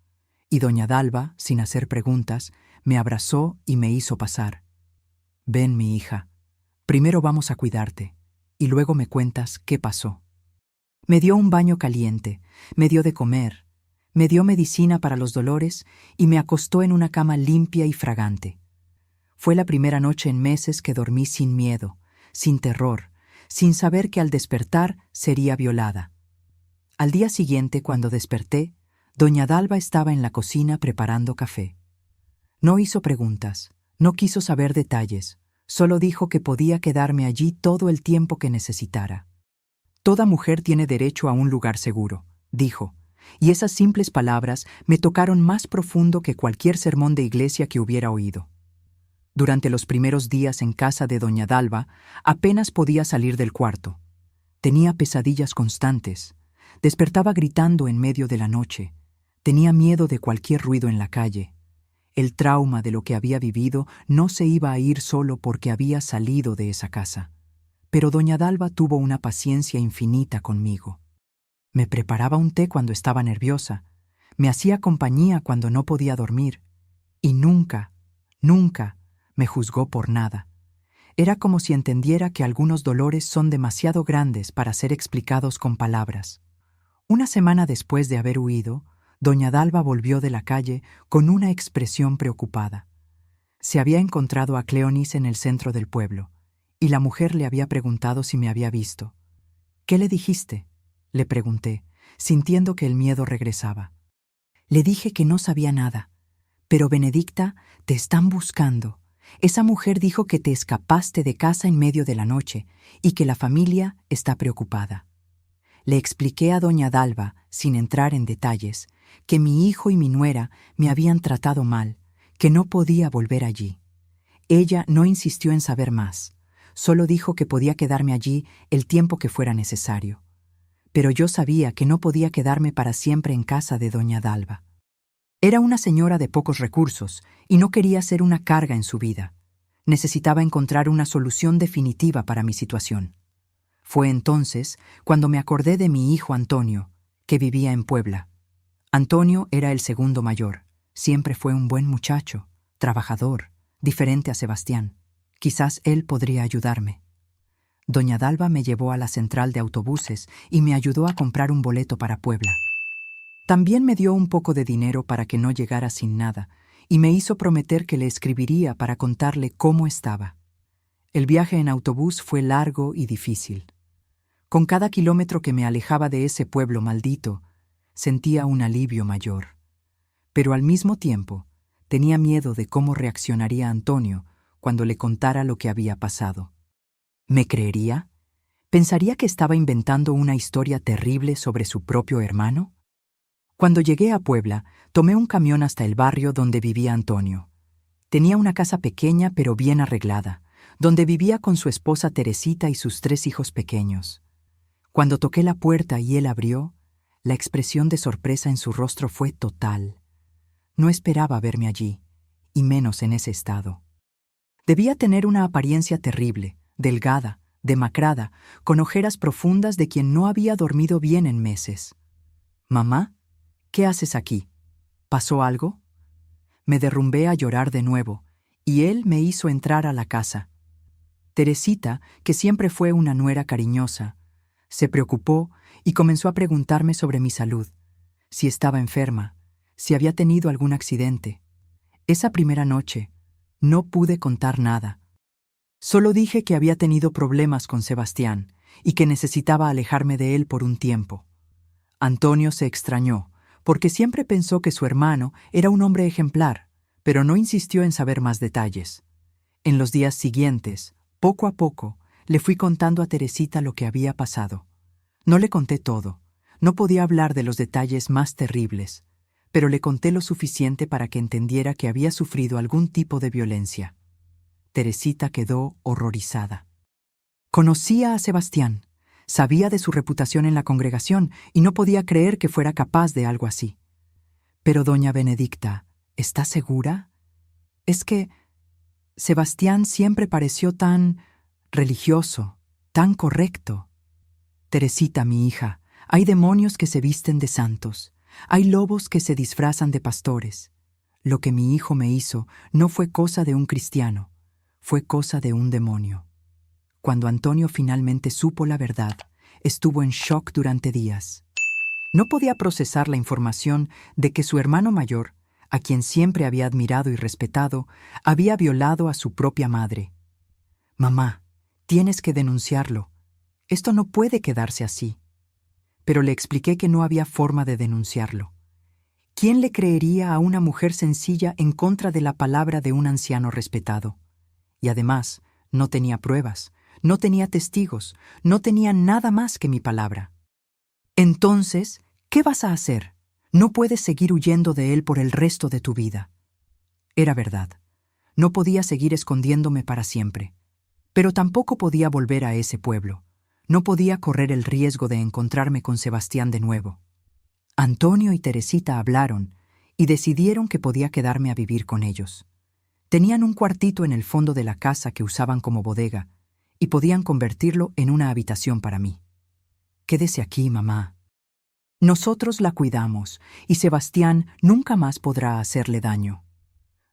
Y doña Dalva, sin hacer preguntas, me abrazó y me hizo pasar. «Ven, mi hija, primero vamos a cuidarte, y luego me cuentas qué pasó». Me dio un baño caliente, me dio de comer, me dio medicina para los dolores y me acostó en una cama limpia y fragante. Fue la primera noche en meses que dormí sin miedo, sin terror, sin saber que al despertar sería violada. Al día siguiente, cuando desperté, doña Dalva estaba en la cocina preparando café. No hizo preguntas, no quiso saber detalles, solo dijo que podía quedarme allí todo el tiempo que necesitara. «Toda mujer tiene derecho a un lugar seguro», dijo, y esas simples palabras me tocaron más profundo que cualquier sermón de iglesia que hubiera oído. Durante los primeros días en casa de doña Dalva, apenas podía salir del cuarto. Tenía pesadillas constantes, despertaba gritando en medio de la noche, tenía miedo de cualquier ruido en la calle. El trauma de lo que había vivido no se iba a ir solo porque había salido de esa casa. Pero doña Dalva tuvo una paciencia infinita conmigo. Me preparaba un té cuando estaba nerviosa, me hacía compañía cuando no podía dormir, y nunca, nunca me juzgó por nada. Era como si entendiera que algunos dolores son demasiado grandes para ser explicados con palabras. Una semana después de haber huido, doña Dalva volvió de la calle con una expresión preocupada. Se había encontrado a Cleonice en el centro del pueblo, y la mujer le había preguntado si me había visto. «¿Qué le dijiste?», le pregunté, sintiendo que el miedo regresaba. Le dije que no sabía nada. Pero Benedicta, te están buscando. Esa mujer dijo que te escapaste de casa en medio de la noche y que la familia está preocupada. Le expliqué a doña Dalva, sin entrar en detalles, que mi hijo y mi nuera me habían tratado mal, que no podía volver allí. Ella no insistió en saber más, solo dijo que podía quedarme allí el tiempo que fuera necesario. Pero yo sabía que no podía quedarme para siempre en casa de doña Dalva. Era una señora de pocos recursos y no quería ser una carga en su vida. Necesitaba encontrar una solución definitiva para mi situación. Fue entonces cuando me acordé de mi hijo Antonio, que vivía en Puebla. Antonio era el segundo mayor. Siempre fue un buen muchacho, trabajador, diferente a Sebastián. Quizás él podría ayudarme. Doña Dalva me llevó a la central de autobuses y me ayudó a comprar un boleto para Puebla. También me dio un poco de dinero para que no llegara sin nada, y me hizo prometer que le escribiría para contarle cómo estaba. El viaje en autobús fue largo y difícil. Con cada kilómetro que me alejaba de ese pueblo maldito, sentía un alivio mayor. Pero al mismo tiempo, tenía miedo de cómo reaccionaría Antonio cuando le contara lo que había pasado. ¿Me creería? ¿Pensaría que estaba inventando una historia terrible sobre su propio hermano? Cuando llegué a Puebla, tomé un camión hasta el barrio donde vivía Antonio. Tenía una casa pequeña pero bien arreglada, donde vivía con su esposa Teresita y sus 3 hijos pequeños. Cuando toqué la puerta y él abrió, la expresión de sorpresa en su rostro fue total. No esperaba verme allí, y menos en ese estado. Debía tener una apariencia terrible, delgada, demacrada, con ojeras profundas de quien no había dormido bien en meses. «Mamá, ¿qué haces aquí? ¿Pasó algo?» Me derrumbé a llorar de nuevo, y él me hizo entrar a la casa. Teresita, que siempre fue una nuera cariñosa, se preocupó y comenzó a preguntarme sobre mi salud, si estaba enferma, si había tenido algún accidente. Esa primera noche, no pude contar nada. Solo dije que había tenido problemas con Sebastián y que necesitaba alejarme de él por un tiempo. Antonio se extrañó, porque siempre pensó que su hermano era un hombre ejemplar, pero no insistió en saber más detalles. En los días siguientes, poco a poco, le fui contando a Teresita lo que había pasado. No le conté todo, no podía hablar de los detalles más terribles, pero le conté lo suficiente para que entendiera que había sufrido algún tipo de violencia. Teresita quedó horrorizada. Conocía a Sebastián, sabía de su reputación en la congregación y no podía creer que fuera capaz de algo así. Pero doña Benedicta, ¿está segura? Es que Sebastián siempre pareció tan religioso, tan correcto. Teresita, mi hija, hay demonios que se visten de santos, hay lobos que se disfrazan de pastores. Lo que mi hijo me hizo no fue cosa de un cristiano, fue cosa de un demonio. Cuando Antonio finalmente supo la verdad, estuvo en shock durante días. No podía procesar la información de que su hermano mayor, a quien siempre había admirado y respetado, había violado a su propia madre. «Mamá, tienes que denunciarlo. Esto no puede quedarse así». Pero le expliqué que no había forma de denunciarlo. ¿Quién le creería a una mujer sencilla en contra de la palabra de un anciano respetado? Y además, no tenía pruebas, no tenía testigos, no tenía nada más que mi palabra. Entonces, ¿qué vas a hacer? No puedes seguir huyendo de él por el resto de tu vida. Era verdad. No podía seguir escondiéndome para siempre. Pero tampoco podía volver a ese pueblo. No podía correr el riesgo de encontrarme con Sebastián de nuevo. Antonio y Teresita hablaron y decidieron que podía quedarme a vivir con ellos. Tenían un cuartito en el fondo de la casa que usaban como bodega y podían convertirlo en una habitación para mí. «Quédese aquí, mamá. Nosotros la cuidamos y Sebastián nunca más podrá hacerle daño».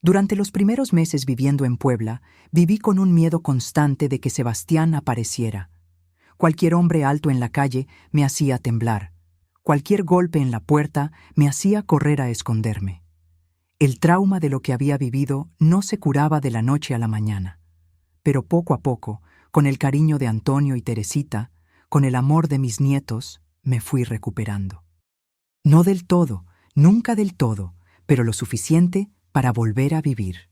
Durante los primeros meses viviendo en Puebla, viví con un miedo constante de que Sebastián apareciera. Cualquier hombre alto en la calle me hacía temblar. Cualquier golpe en la puerta me hacía correr a esconderme. El trauma de lo que había vivido no se curaba de la noche a la mañana. Pero poco a poco, con el cariño de Antonio y Teresita, con el amor de mis nietos, me fui recuperando. No del todo, Nunca del todo, pero lo suficiente para volver a vivir.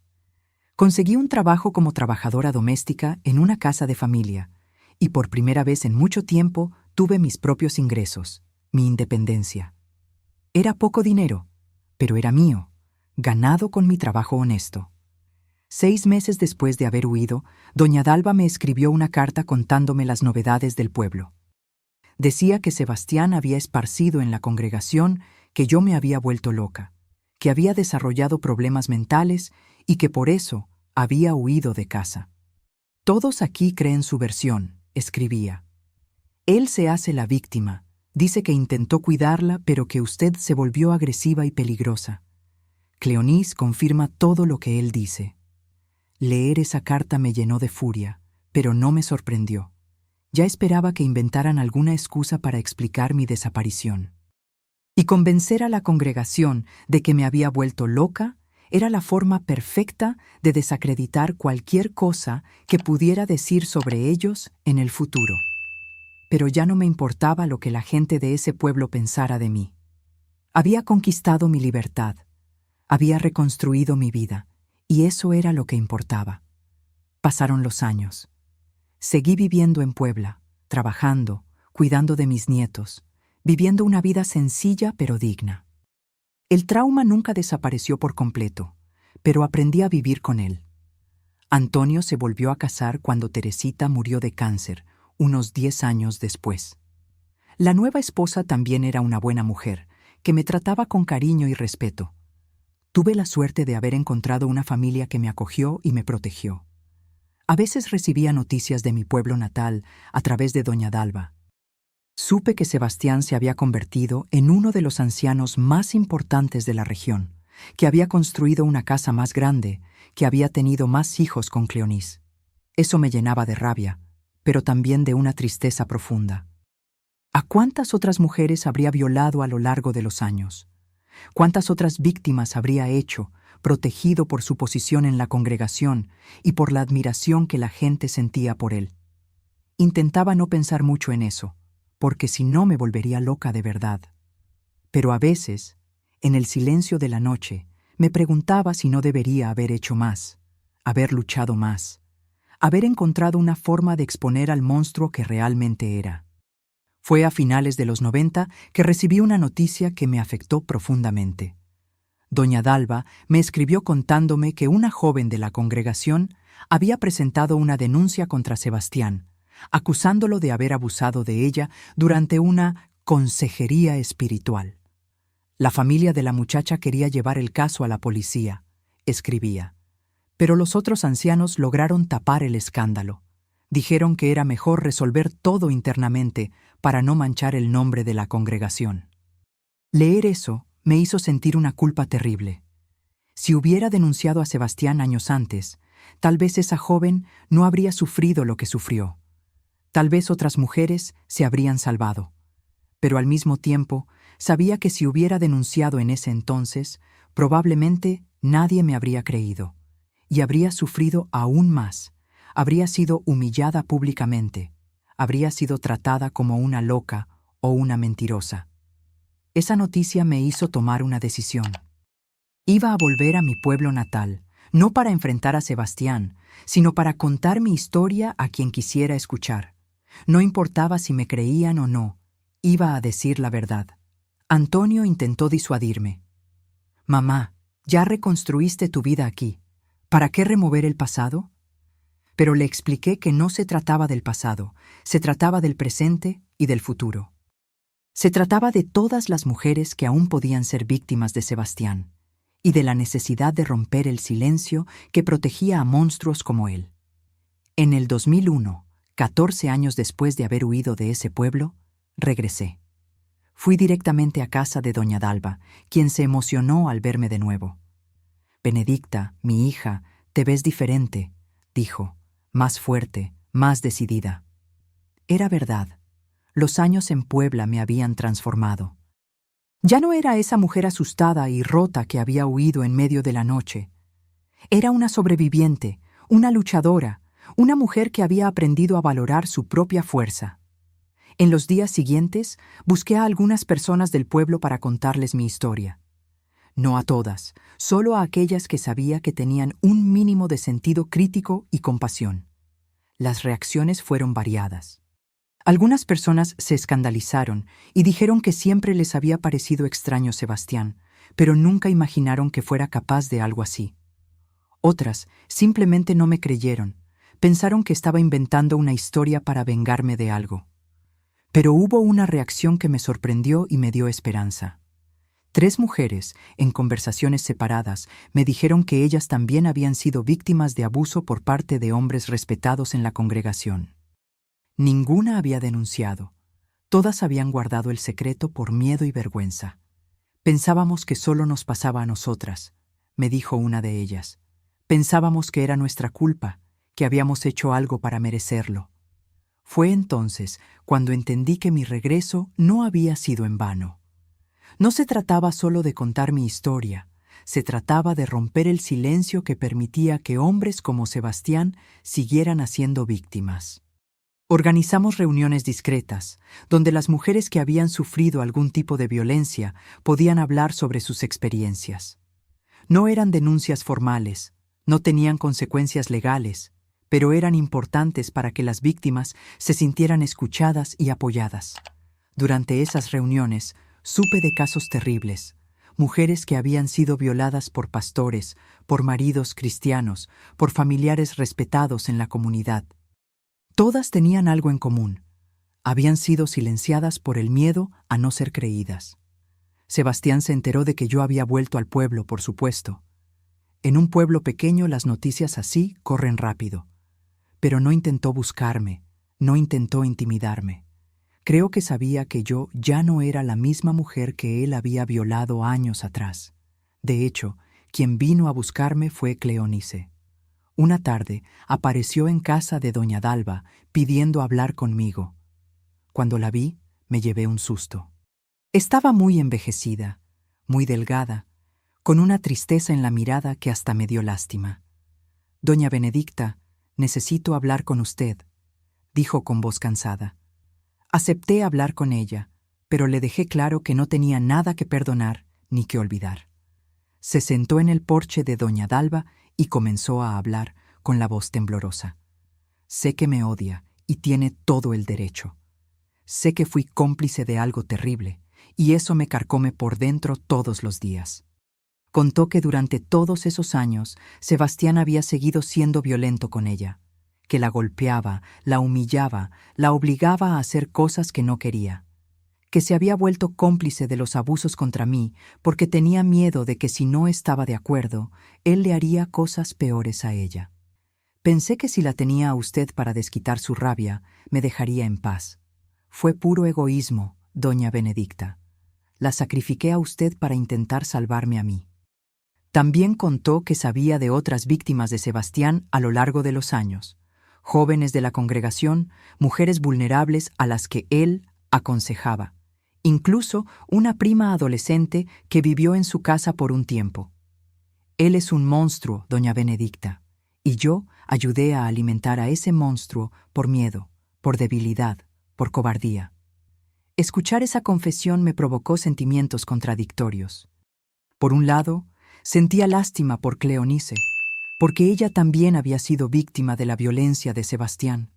Conseguí un trabajo como trabajadora doméstica en una casa de familia, y por primera vez en mucho tiempo tuve mis propios ingresos, mi independencia. Era poco dinero, pero era mío, ganado con mi trabajo honesto. 6 meses después de haber huido, doña Dalva me escribió una carta contándome las novedades del pueblo. Decía que Sebastián había esparcido en la congregación que yo me había vuelto loca, que había desarrollado problemas mentales y que por eso había huido de casa. Todos aquí creen su versión, escribía. Él se hace la víctima, dice que intentó cuidarla, pero que usted se volvió agresiva y peligrosa. Cleonís confirma todo lo que él dice. Leer esa carta me llenó de furia, pero no me sorprendió. Ya esperaba que inventaran alguna excusa para explicar mi desaparición. Y convencer a la congregación de que me había vuelto loca era la forma perfecta de desacreditar cualquier cosa que pudiera decir sobre ellos en el futuro. Pero ya no me importaba lo que la gente de ese pueblo pensara de mí. Había conquistado mi libertad, había reconstruido mi vida, y eso era lo que importaba. Pasaron los años. Seguí viviendo en Puebla, trabajando, cuidando de mis nietos, viviendo una vida sencilla pero digna. El trauma nunca desapareció por completo, pero aprendí a vivir con él. Antonio se volvió a casar cuando Teresita murió de cáncer, unos 10 años después. La nueva esposa también era una buena mujer, que me trataba con cariño y respeto. Tuve la suerte de haber encontrado una familia que me acogió y me protegió. A veces recibía noticias de mi pueblo natal a través de doña Dalva. Supe que Sebastián se había convertido en uno de los ancianos más importantes de la región, que había construido una casa más grande, que había tenido más hijos con Cleonís. Eso me llenaba de rabia, pero también de una tristeza profunda. ¿A cuántas otras mujeres habría violado a lo largo de los años? ¿Cuántas otras víctimas habría hecho, protegido por su posición en la congregación y por la admiración que la gente sentía por él? Intentaba no pensar mucho en eso, porque si no me volvería loca de verdad. Pero a veces, en el silencio de la noche, me preguntaba si no debería haber hecho más, haber luchado más, haber encontrado una forma de exponer al monstruo que realmente era. Fue a finales de los 90 que recibí una noticia que me afectó profundamente. Doña Dalva me escribió contándome que una joven de la congregación había presentado una denuncia contra Sebastián, acusándolo de haber abusado de ella durante una consejería espiritual. La familia de la muchacha quería llevar el caso a la policía, escribía, pero los otros ancianos lograron tapar el escándalo. Dijeron que era mejor resolver todo internamente para no manchar el nombre de la congregación. Leer eso me hizo sentir una culpa terrible. Si hubiera denunciado a Sebastián años antes, tal vez esa joven no habría sufrido lo que sufrió. Tal vez otras mujeres se habrían salvado. Pero al mismo tiempo, sabía que si hubiera denunciado en ese entonces, probablemente nadie me habría creído, y habría sufrido aún más. Habría sido humillada públicamente, habría sido tratada como una loca o una mentirosa. Esa noticia me hizo tomar una decisión. Iba a volver a mi pueblo natal, no para enfrentar a Sebastián, sino para contar mi historia a quien quisiera escuchar. No importaba si me creían o no, iba a decir la verdad. Antonio intentó disuadirme. «Mamá, ya reconstruiste tu vida aquí. ¿Para qué remover el pasado?» Pero le expliqué que no se trataba del pasado, se trataba del presente y del futuro. Se trataba de todas las mujeres que aún podían ser víctimas de Sebastián, y de la necesidad de romper el silencio que protegía a monstruos como él. En el 2001, 14 años después de haber huido de ese pueblo, regresé. Fui directamente a casa de doña Dalva, quien se emocionó al verme de nuevo. «Benedicta, mi hija, te ves diferente», dijo, más fuerte, más decidida. Era verdad. Los años en Puebla me habían transformado. Ya no era esa mujer asustada y rota que había huido en medio de la noche. Era una sobreviviente, una luchadora, una mujer que había aprendido a valorar su propia fuerza. En los días siguientes, busqué a algunas personas del pueblo para contarles mi historia. No a todas, solo a aquellas que sabía que tenían un mínimo de sentido crítico y compasión. Las reacciones fueron variadas. Algunas personas se escandalizaron y dijeron que siempre les había parecido extraño Sebastián, pero nunca imaginaron que fuera capaz de algo así. Otras simplemente no me creyeron, pensaron que estaba inventando una historia para vengarme de algo. Pero hubo una reacción que me sorprendió y me dio esperanza. 3 mujeres, en conversaciones separadas, me dijeron que ellas también habían sido víctimas de abuso por parte de hombres respetados en la congregación. Ninguna había denunciado. Todas habían guardado el secreto por miedo y vergüenza. Pensábamos que solo nos pasaba a nosotras, me dijo una de ellas. Pensábamos que era nuestra culpa, que habíamos hecho algo para merecerlo. Fue entonces cuando entendí que mi regreso no había sido en vano. No se trataba solo de contar mi historia, se trataba de romper el silencio que permitía que hombres como Sebastián siguieran siendo víctimas. Organizamos reuniones discretas, donde las mujeres que habían sufrido algún tipo de violencia podían hablar sobre sus experiencias. No eran denuncias formales, no tenían consecuencias legales, pero eran importantes para que las víctimas se sintieran escuchadas y apoyadas. Durante esas reuniones, supe de casos terribles, mujeres que habían sido violadas por pastores, por maridos cristianos, por familiares respetados en la comunidad. Todas tenían algo en común. Habían sido silenciadas por el miedo a no ser creídas. Sebastián se enteró de que yo había vuelto al pueblo, por supuesto. En un pueblo pequeño las noticias así corren rápido. Pero no intentó buscarme, no intentó intimidarme. Creo que sabía que yo ya no era la misma mujer que él había violado años atrás. De hecho, quien vino a buscarme fue Cleonice. Una tarde apareció en casa de doña Dalva pidiendo hablar conmigo. Cuando la vi, me llevé un susto. Estaba muy envejecida, muy delgada, con una tristeza en la mirada que hasta me dio lástima. «Doña Benedicta, necesito hablar con usted», dijo con voz cansada. Acepté hablar con ella, pero le dejé claro que no tenía nada que perdonar ni que olvidar. Se sentó en el porche de doña Dalva y comenzó a hablar con la voz temblorosa. «Sé que me odia y tiene todo el derecho. Sé que fui cómplice de algo terrible y eso me carcome por dentro todos los días». Contó que durante todos esos años Sebastián había seguido siendo violento con ella, que la golpeaba, la humillaba, la obligaba a hacer cosas que no quería, que se había vuelto cómplice de los abusos contra mí porque tenía miedo de que si no estaba de acuerdo, él le haría cosas peores a ella. Pensé que si la tenía a usted para desquitar su rabia, me dejaría en paz. Fue puro egoísmo, doña Benedicta. La sacrifiqué a usted para intentar salvarme a mí. También contó que sabía de otras víctimas de Sebastián a lo largo de los años, jóvenes de la congregación, mujeres vulnerables a las que él aconsejaba, incluso una prima adolescente que vivió en su casa por un tiempo. Él es un monstruo, doña Benedicta, y yo ayudé a alimentar a ese monstruo por miedo, por debilidad, por cobardía. Escuchar esa confesión me provocó sentimientos contradictorios. Por un lado, sentía lástima por Cleonice, porque ella también había sido víctima de la violencia de Sebastián.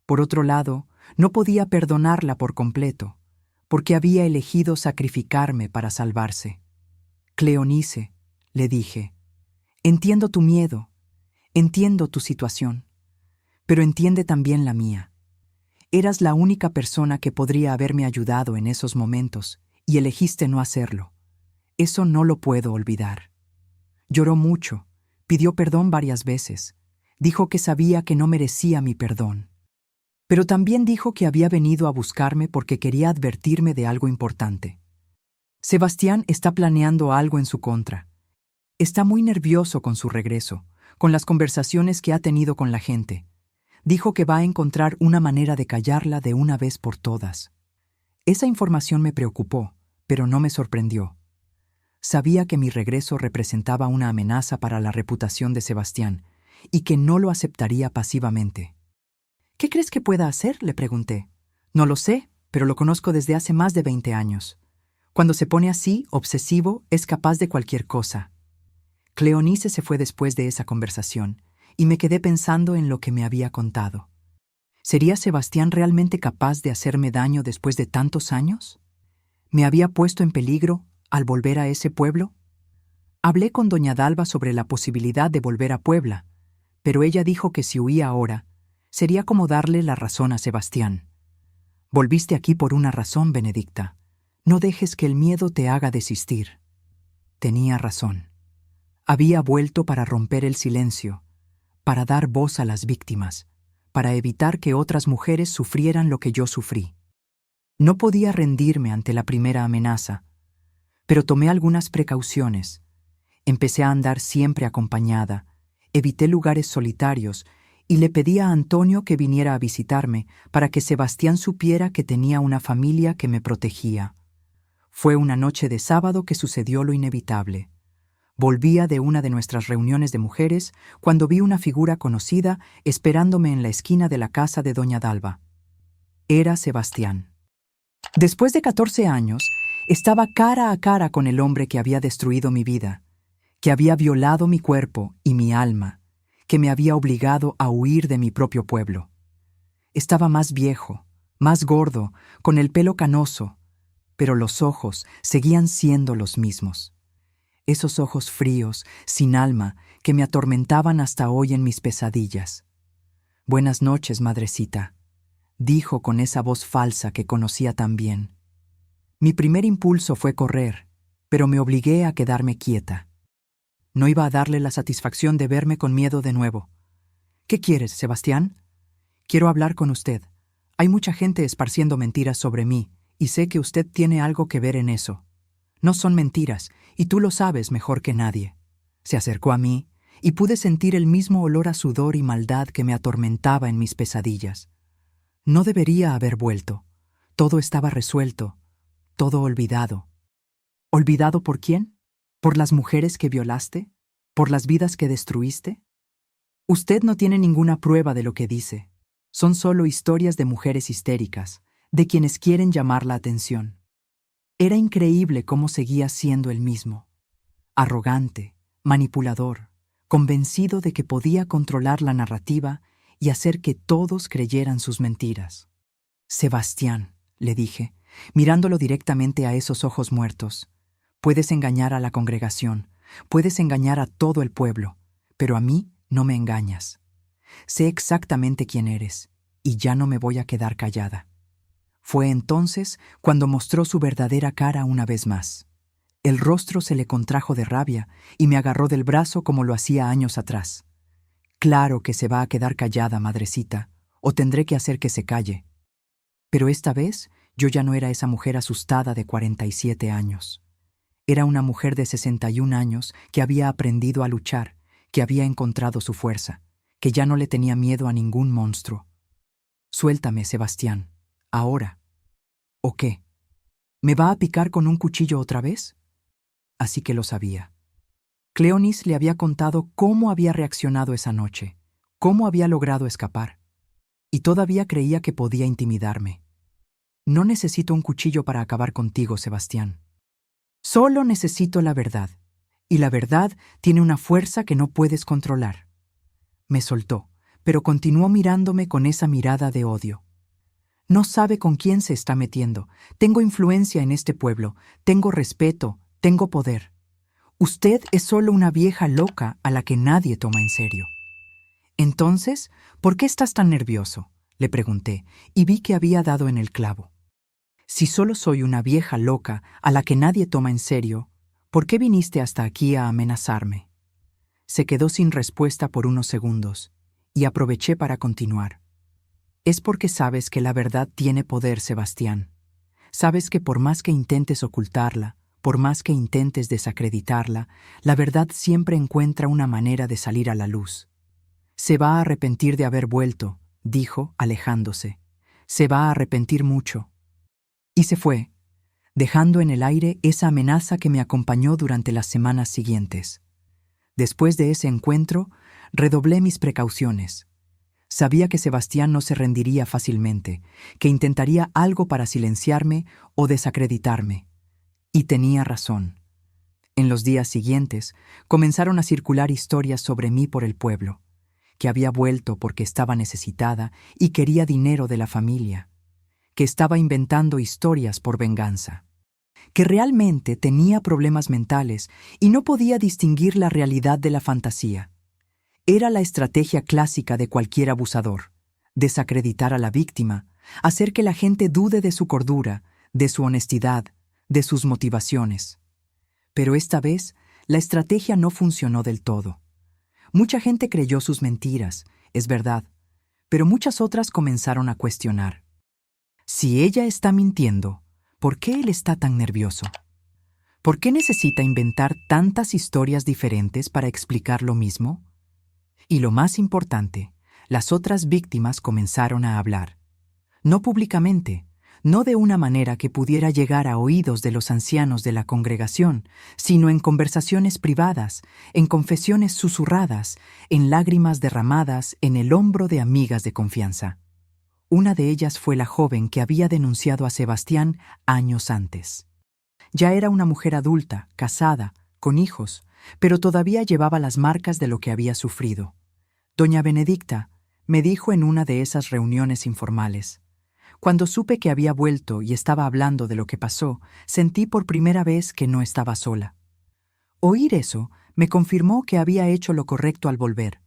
Por otro lado, no podía perdonarla por completo, porque había elegido sacrificarme para salvarse. «Cleonice», le dije, «entiendo tu miedo, entiendo tu situación, pero entiende también la mía. Eras la única persona que podría haberme ayudado en esos momentos y elegiste no hacerlo. Eso no lo puedo olvidar». Lloró mucho, pidió perdón varias veces, dijo que sabía que no merecía mi perdón. Pero también dijo que había venido a buscarme porque quería advertirme de algo importante. Sebastián está planeando algo en su contra. Está muy nervioso con su regreso, con las conversaciones que ha tenido con la gente. Dijo que va a encontrar una manera de callarla de una vez por todas. Esa información me preocupó, pero no me sorprendió. Sabía que mi regreso representaba una amenaza para la reputación de Sebastián y que no lo aceptaría pasivamente. «¿Qué crees que pueda hacer?», le pregunté. «No lo sé, pero lo conozco desde hace más de 20 años. Cuando se pone así, obsesivo, es capaz de cualquier cosa. Cleonice se fue después de esa conversación, y me quedé pensando en lo que me había contado. ¿Sería Sebastián realmente capaz de hacerme daño después de tantos años? ¿Me había puesto en peligro al volver a ese pueblo? Hablé con doña Dalva sobre la posibilidad de volver a Puebla, pero ella dijo que si huía ahora, sería como darle la razón a Sebastián. Volviste aquí por una razón, Benedicta. No dejes que el miedo te haga desistir. Tenía razón. Había vuelto para romper el silencio, para dar voz a las víctimas, para evitar que otras mujeres sufrieran lo que yo sufrí. No podía rendirme ante la primera amenaza, pero tomé algunas precauciones. Empecé a andar siempre acompañada, evité lugares solitarios y le pedí a Antonio que viniera a visitarme para que Sebastián supiera que tenía una familia que me protegía. Fue una noche de sábado que sucedió lo inevitable. Volvía de una de nuestras reuniones de mujeres cuando vi una figura conocida esperándome en la esquina de la casa de doña Dalva. Era Sebastián. Después de 14 años, estaba cara a cara con el hombre que había destruido mi vida, que había violado mi cuerpo y mi alma, que me había obligado a huir de mi propio pueblo. Estaba más viejo, más gordo, con el pelo canoso, pero los ojos seguían siendo los mismos. Esos ojos fríos, sin alma, que me atormentaban hasta hoy en mis pesadillas. «Buenas noches, madrecita», dijo con esa voz falsa que conocía tan bien. Mi primer impulso fue correr, pero me obligué a quedarme quieta. No iba a darle la satisfacción de verme con miedo de nuevo. «¿Qué quieres, Sebastián?» «Quiero hablar con usted. Hay mucha gente esparciendo mentiras sobre mí, y sé que usted tiene algo que ver en eso. No son mentiras, y tú lo sabes mejor que nadie». Se acercó a mí, y pude sentir el mismo olor a sudor y maldad que me atormentaba en mis pesadillas. No debería haber vuelto. Todo estaba resuelto, todo olvidado. ¿Olvidado por quién? ¿Por las mujeres que violaste? ¿Por las vidas que destruiste? Usted no tiene ninguna prueba de lo que dice. Son solo historias de mujeres histéricas, de quienes quieren llamar la atención. Era increíble cómo seguía siendo el mismo. Arrogante, manipulador, convencido de que podía controlar la narrativa y hacer que todos creyeran sus mentiras. «Sebastián», le dije, mirándolo directamente a esos ojos muertos, «puedes engañar a la congregación, puedes engañar a todo el pueblo, pero a mí no me engañas. Sé exactamente quién eres, y ya no me voy a quedar callada». Fue entonces cuando mostró su verdadera cara una vez más. El rostro se le contrajo de rabia y me agarró del brazo como lo hacía años atrás. «Claro que se va a quedar callada, madrecita, o tendré que hacer que se calle». Pero esta vez yo ya no era esa mujer asustada de 47 años. Era una mujer de 61 años que había aprendido a luchar, que había encontrado su fuerza, que ya no le tenía miedo a ningún monstruo. «Suéltame, Sebastián, ahora». «¿O qué? ¿Me va a picar con un cuchillo otra vez?» Así que lo sabía. Cleonice le había contado cómo había reaccionado esa noche, cómo había logrado escapar, y todavía creía que podía intimidarme. «No necesito un cuchillo para acabar contigo, Sebastián. Solo necesito la verdad, y la verdad tiene una fuerza que no puedes controlar». Me soltó, pero continuó mirándome con esa mirada de odio. «No sabe con quién se está metiendo. Tengo influencia en este pueblo, tengo respeto, tengo poder. Usted es solo una vieja loca a la que nadie toma en serio». «Entonces, ¿por qué estás tan nervioso?», le pregunté, y vi que había dado en el clavo. «Si solo soy una vieja loca a la que nadie toma en serio, ¿por qué viniste hasta aquí a amenazarme?». Se quedó sin respuesta por unos segundos, y aproveché para continuar. «Es porque sabes que la verdad tiene poder, Sebastián. Sabes que por más que intentes ocultarla, por más que intentes desacreditarla, la verdad siempre encuentra una manera de salir a la luz. Se va a arrepentir de haber vuelto», dijo, alejándose. «Se va a arrepentir mucho». Y se fue, dejando en el aire esa amenaza que me acompañó durante las semanas siguientes. Después de ese encuentro, redoblé mis precauciones. Sabía que Sebastián no se rendiría fácilmente, que intentaría algo para silenciarme o desacreditarme. Y tenía razón. En los días siguientes, comenzaron a circular historias sobre mí por el pueblo, que había vuelto porque estaba necesitada y quería dinero de la familia, que estaba inventando historias por venganza, que realmente tenía problemas mentales y no podía distinguir la realidad de la fantasía. Era la estrategia clásica de cualquier abusador: desacreditar a la víctima, hacer que la gente dude de su cordura, de su honestidad, de sus motivaciones. Pero esta vez, la estrategia no funcionó del todo. Mucha gente creyó sus mentiras, es verdad, pero muchas otras comenzaron a cuestionar. Si ella está mintiendo, ¿por qué él está tan nervioso? ¿Por qué necesita inventar tantas historias diferentes para explicar lo mismo? Y lo más importante, las otras víctimas comenzaron a hablar. No públicamente, no de una manera que pudiera llegar a oídos de los ancianos de la congregación, sino en conversaciones privadas, en confesiones susurradas, en lágrimas derramadas en el hombro de amigas de confianza. Una de ellas fue la joven que había denunciado a Sebastián años antes. Ya era una mujer adulta, casada, con hijos, pero todavía llevaba las marcas de lo que había sufrido. Doña Benedicta me dijo en una de esas reuniones informales: cuando supe que había vuelto y estaba hablando de lo que pasó, sentí por primera vez que no estaba sola. Oír eso me confirmó que había hecho lo correcto al volver.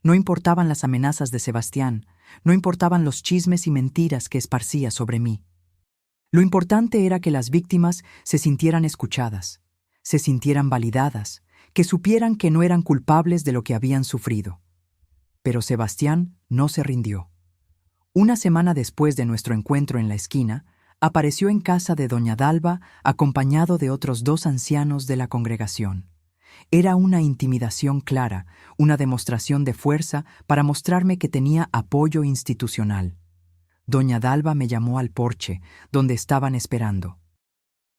No importaban las amenazas de Sebastián, no importaban los chismes y mentiras que esparcía sobre mí. Lo importante era que las víctimas se sintieran escuchadas, se sintieran validadas, que supieran que no eran culpables de lo que habían sufrido. Pero Sebastián no se rindió. Una semana después de nuestro encuentro en la esquina, apareció en casa de doña Dalva acompañado de otros 2 ancianos de la congregación. Era una intimidación clara, una demostración de fuerza para mostrarme que tenía apoyo institucional. Doña Dalva me llamó al porche, donde estaban esperando.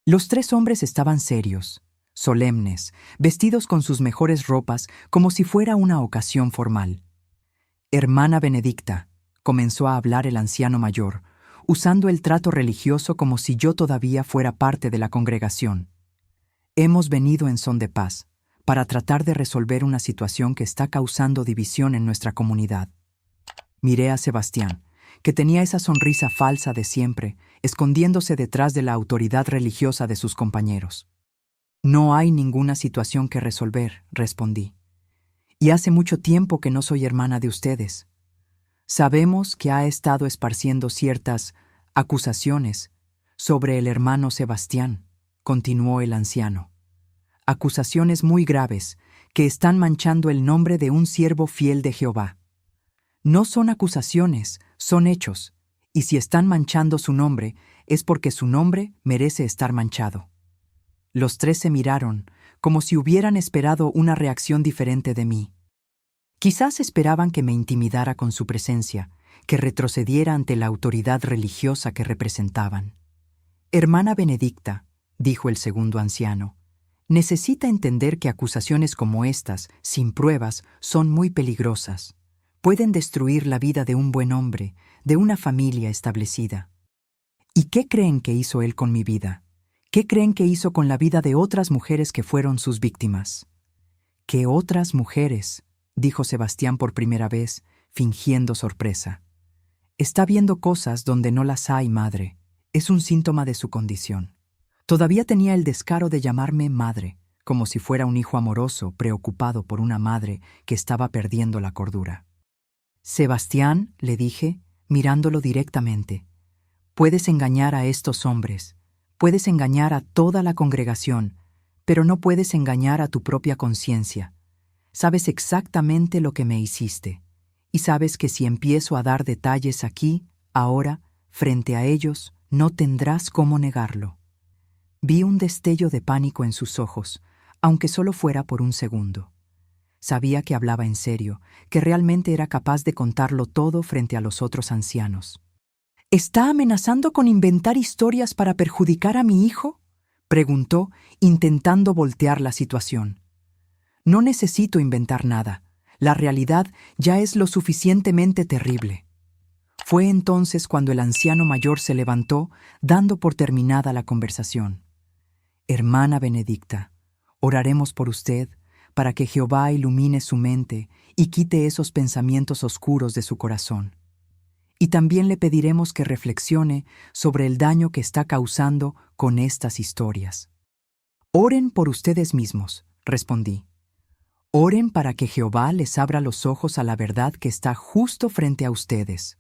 Los 3 hombres estaban serios, solemnes, vestidos con sus mejores ropas como si fuera una ocasión formal. «Hermana Benedicta», comenzó a hablar el anciano mayor, usando el trato religioso como si yo todavía fuera parte de la congregación. «Hemos venido en son de paz, para tratar de resolver una situación que está causando división en nuestra comunidad». Miré a Sebastián, que tenía esa sonrisa falsa de siempre, escondiéndose detrás de la autoridad religiosa de sus compañeros. «No hay ninguna situación que resolver», respondí. «Y hace mucho tiempo que no soy hermana de ustedes. Sabemos que ha estado esparciendo ciertas acusaciones sobre el hermano Sebastián», continuó el anciano. «Acusaciones muy graves que están manchando el nombre de un siervo fiel de Jehová. No son acusaciones, son hechos, y si están manchando su nombre, es porque su nombre merece estar manchado». Los 3 se miraron, como si hubieran esperado una reacción diferente de mí. Quizás esperaban que me intimidara con su presencia, que retrocediera ante la autoridad religiosa que representaban. «Hermana Benedicta», dijo el segundo anciano, «necesita entender que acusaciones como estas, sin pruebas, son muy peligrosas. Pueden destruir la vida de un buen hombre, de una familia establecida». «¿Y qué creen que hizo él con mi vida? ¿Qué creen que hizo con la vida de otras mujeres que fueron sus víctimas?» «¿Qué otras mujeres?», dijo Sebastián por primera vez, fingiendo sorpresa. «Está viendo cosas donde no las hay, madre. Es un síntoma de su condición». Todavía tenía el descaro de llamarme madre, como si fuera un hijo amoroso preocupado por una madre que estaba perdiendo la cordura. «Sebastián», le dije, mirándolo directamente, «puedes engañar a estos hombres, puedes engañar a toda la congregación, pero no puedes engañar a tu propia conciencia. Sabes exactamente lo que me hiciste, y sabes que si empiezo a dar detalles aquí, ahora, frente a ellos, no tendrás cómo negarlo». Vi un destello de pánico en sus ojos, aunque solo fuera por un segundo. Sabía que hablaba en serio, que realmente era capaz de contarlo todo frente a los otros ancianos. «¿Está amenazando con inventar historias para perjudicar a mi hijo?», preguntó, intentando voltear la situación. «No necesito inventar nada. La realidad ya es lo suficientemente terrible». Fue entonces cuando el anciano mayor se levantó, dando por terminada la conversación. Hermana Benedicta, oraremos por usted para que Jehová ilumine su mente y quite esos pensamientos oscuros de su corazón. Y también le pediremos que reflexione sobre el daño que está causando con estas historias. Oren por ustedes mismos, respondí. Oren para que Jehová les abra los ojos a la verdad que está justo frente a ustedes.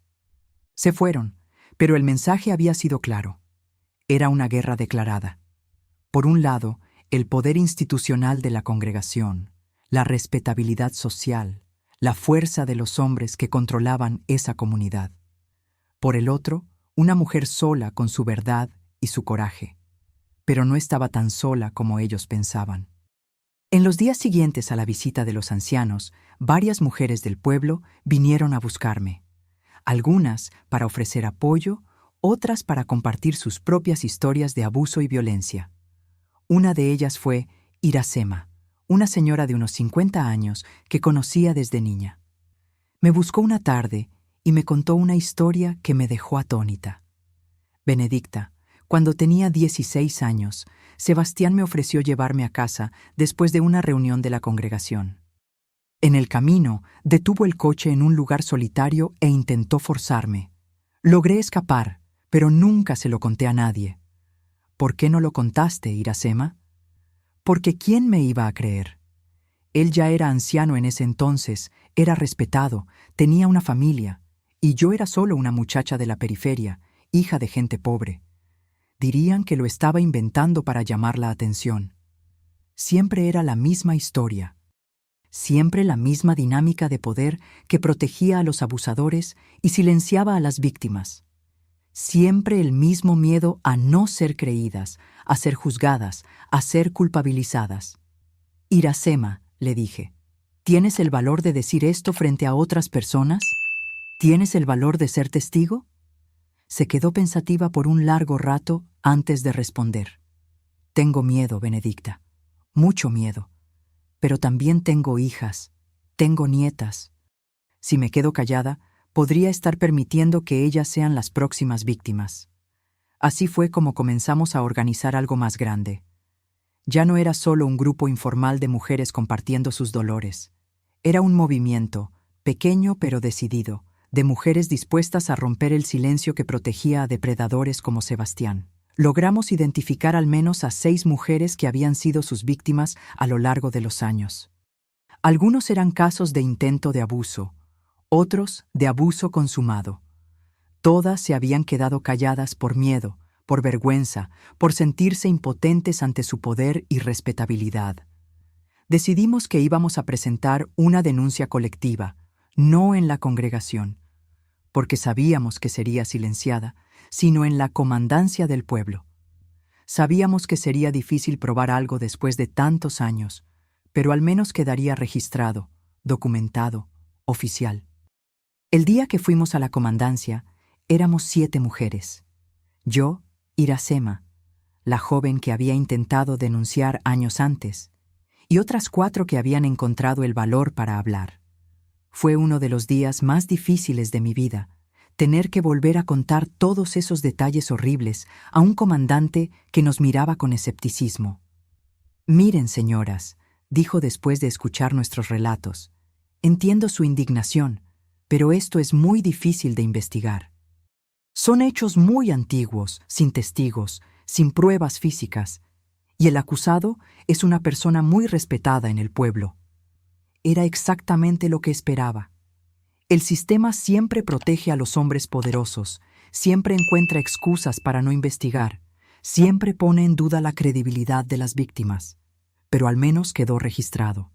Se fueron, pero el mensaje había sido claro. Era una guerra declarada. Por un lado, el poder institucional de la congregación, la respetabilidad social, la fuerza de los hombres que controlaban esa comunidad. Por el otro, una mujer sola con su verdad y su coraje. Pero no estaba tan sola como ellos pensaban. En los días siguientes a la visita de los ancianos, varias mujeres del pueblo vinieron a buscarme. Algunas para ofrecer apoyo, otras para compartir sus propias historias de abuso y violencia. Una de ellas fue Iracema, una señora de unos 50 años que conocía desde niña. Me buscó una tarde y me contó una historia que me dejó atónita. Benedicta, cuando tenía 16 años, Sebastián me ofreció llevarme a casa después de una reunión de la congregación. En el camino, detuvo el coche en un lugar solitario e intentó forzarme. Logré escapar, pero nunca se lo conté a nadie. ¿Por qué no lo contaste, Iracema? Porque ¿quién me iba a creer? Él ya era anciano en ese entonces, era respetado, tenía una familia, y yo era solo una muchacha de la periferia, hija de gente pobre. Dirían que lo estaba inventando para llamar la atención. Siempre era la misma historia. Siempre la misma dinámica de poder que protegía a los abusadores y silenciaba a las víctimas. Siempre el mismo miedo a no ser creídas, a ser juzgadas, a ser culpabilizadas. Iracema, le dije, ¿tienes el valor de decir esto frente a otras personas? ¿Tienes el valor de ser testigo? Se quedó pensativa por un largo rato antes de responder. Tengo miedo, Benedicta, mucho miedo. Pero también tengo hijas, tengo nietas. Si me quedo callada, podría estar permitiendo que ellas sean las próximas víctimas. Así fue como comenzamos a organizar algo más grande. Ya no era solo un grupo informal de mujeres compartiendo sus dolores. Era un movimiento, pequeño pero decidido, de mujeres dispuestas a romper el silencio que protegía a depredadores como Sebastián. Logramos identificar al menos a 6 mujeres que habían sido sus víctimas a lo largo de los años. Algunos eran casos de intento de abuso, otros de abuso consumado. Todas se habían quedado calladas por miedo, por vergüenza, por sentirse impotentes ante su poder y respetabilidad. Decidimos que íbamos a presentar una denuncia colectiva, no en la congregación, porque sabíamos que sería silenciada, sino en la comandancia del pueblo. Sabíamos que sería difícil probar algo después de tantos años, pero al menos quedaría registrado, documentado, oficial. El día que fuimos a la comandancia, éramos 7 mujeres. Yo, Iracema, la joven que había intentado denunciar años antes, y otras 4 que habían encontrado el valor para hablar. Fue uno de los días más difíciles de mi vida, tener que volver a contar todos esos detalles horribles a un comandante que nos miraba con escepticismo. Miren, señoras, dijo después de escuchar nuestros relatos, entiendo su indignación, pero esto es muy difícil de investigar. Son hechos muy antiguos, sin testigos, sin pruebas físicas, y el acusado es una persona muy respetada en el pueblo. Era exactamente lo que esperaba. El sistema siempre protege a los hombres poderosos, siempre encuentra excusas para no investigar, siempre pone en duda la credibilidad de las víctimas, pero al menos quedó registrado.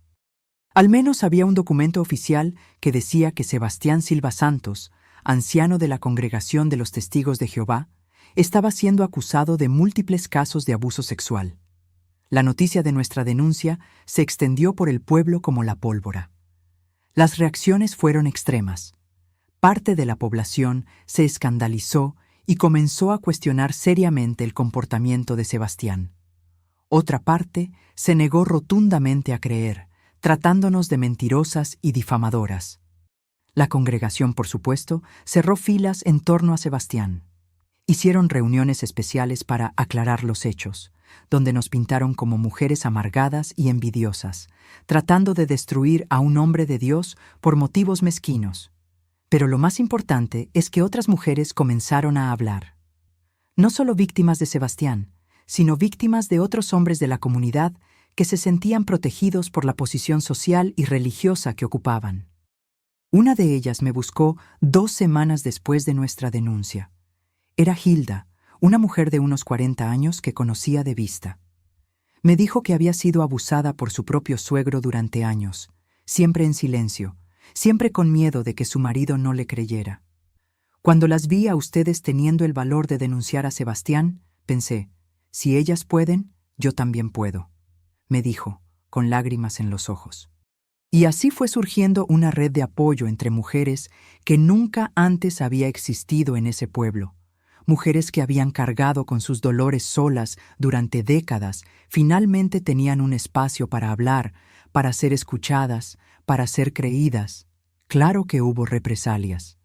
Al menos había un documento oficial que decía que Sebastián Silva Santos, anciano de la Congregación de los Testigos de Jehová, estaba siendo acusado de múltiples casos de abuso sexual. La noticia de nuestra denuncia se extendió por el pueblo como la pólvora. Las reacciones fueron extremas. Parte de la población se escandalizó y comenzó a cuestionar seriamente el comportamiento de Sebastián. Otra parte se negó rotundamente a creer, tratándonos de mentirosas y difamadoras. La congregación, por supuesto, cerró filas en torno a Sebastián. Hicieron reuniones especiales para aclarar los hechos, donde nos pintaron como mujeres amargadas y envidiosas, tratando de destruir a un hombre de Dios por motivos mezquinos. Pero lo más importante es que otras mujeres comenzaron a hablar. No solo víctimas de Sebastián, sino víctimas de otros hombres de la comunidad que se sentían protegidos por la posición social y religiosa que ocupaban. Una de ellas me buscó 2 semanas después de nuestra denuncia. Era Hilda, una mujer de unos 40 años que conocía de vista. Me dijo que había sido abusada por su propio suegro durante años, siempre en silencio, siempre con miedo de que su marido no le creyera. Cuando las vi a ustedes teniendo el valor de denunciar a Sebastián, pensé, si ellas pueden, yo también puedo, me dijo, con lágrimas en los ojos. Y así fue surgiendo una red de apoyo entre mujeres que nunca antes había existido en ese pueblo. Mujeres que habían cargado con sus dolores solas durante décadas, finalmente tenían un espacio para hablar, para ser escuchadas, para ser creídas. Claro que hubo represalias.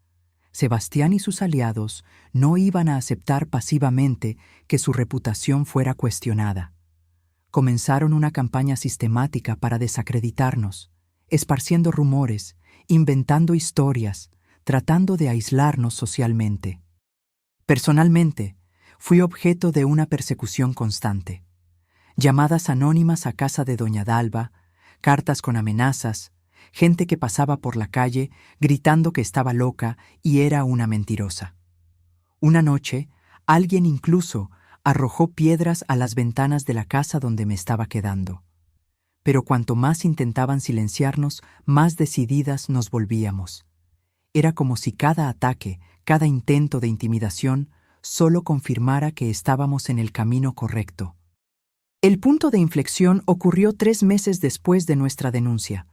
Sebastián y sus aliados no iban a aceptar pasivamente que su reputación fuera cuestionada. Comenzaron una campaña sistemática para desacreditarnos, esparciendo rumores, inventando historias, tratando de aislarnos socialmente. Personalmente, fui objeto de una persecución constante. Llamadas anónimas a casa de doña Dalva, cartas con amenazas, gente que pasaba por la calle gritando que estaba loca y era una mentirosa. Una noche, alguien incluso arrojó piedras a las ventanas de la casa donde me estaba quedando. Pero cuanto más intentaban silenciarnos, más decididas nos volvíamos. Era como si cada ataque, cada intento de intimidación, solo confirmara que estábamos en el camino correcto. El punto de inflexión ocurrió 3 meses después de nuestra denuncia.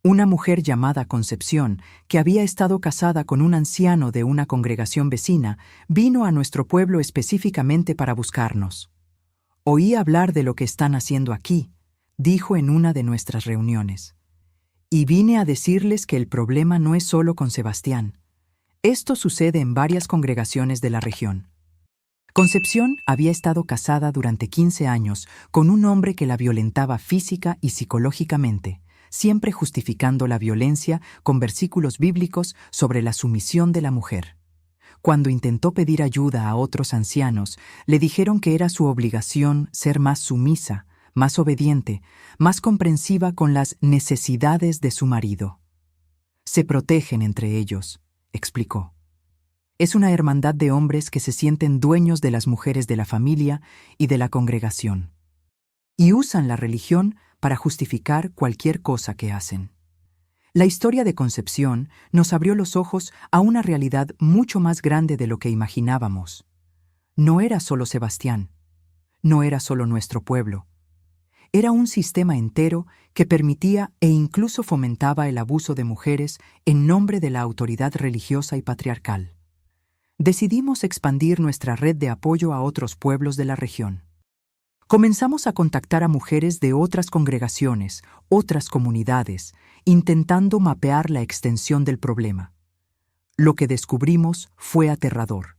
Una mujer llamada Concepción, que había estado casada con un anciano de una congregación vecina, vino a nuestro pueblo específicamente para buscarnos. «Oí hablar de lo que están haciendo aquí», dijo en una de nuestras reuniones. «Y vine a decirles que el problema no es solo con Sebastián. Esto sucede en varias congregaciones de la región». Concepción había estado casada durante 15 años con un hombre que la violentaba física y psicológicamente, siempre justificando la violencia con versículos bíblicos sobre la sumisión de la mujer. Cuando intentó pedir ayuda a otros ancianos, le dijeron que era su obligación ser más sumisa, más obediente, más comprensiva con las necesidades de su marido. «Se protegen entre ellos», explicó. «Es una hermandad de hombres que se sienten dueños de las mujeres de la familia y de la congregación. Y usan la religión para justificar cualquier cosa que hacen». La historia de Concepción nos abrió los ojos a una realidad mucho más grande de lo que imaginábamos. No era solo Sebastián, no era solo nuestro pueblo. Era un sistema entero que permitía e incluso fomentaba el abuso de mujeres en nombre de la autoridad religiosa y patriarcal. Decidimos expandir nuestra red de apoyo a otros pueblos de la región. Comenzamos a contactar a mujeres de otras congregaciones, otras comunidades, intentando mapear la extensión del problema. Lo que descubrimos fue aterrador.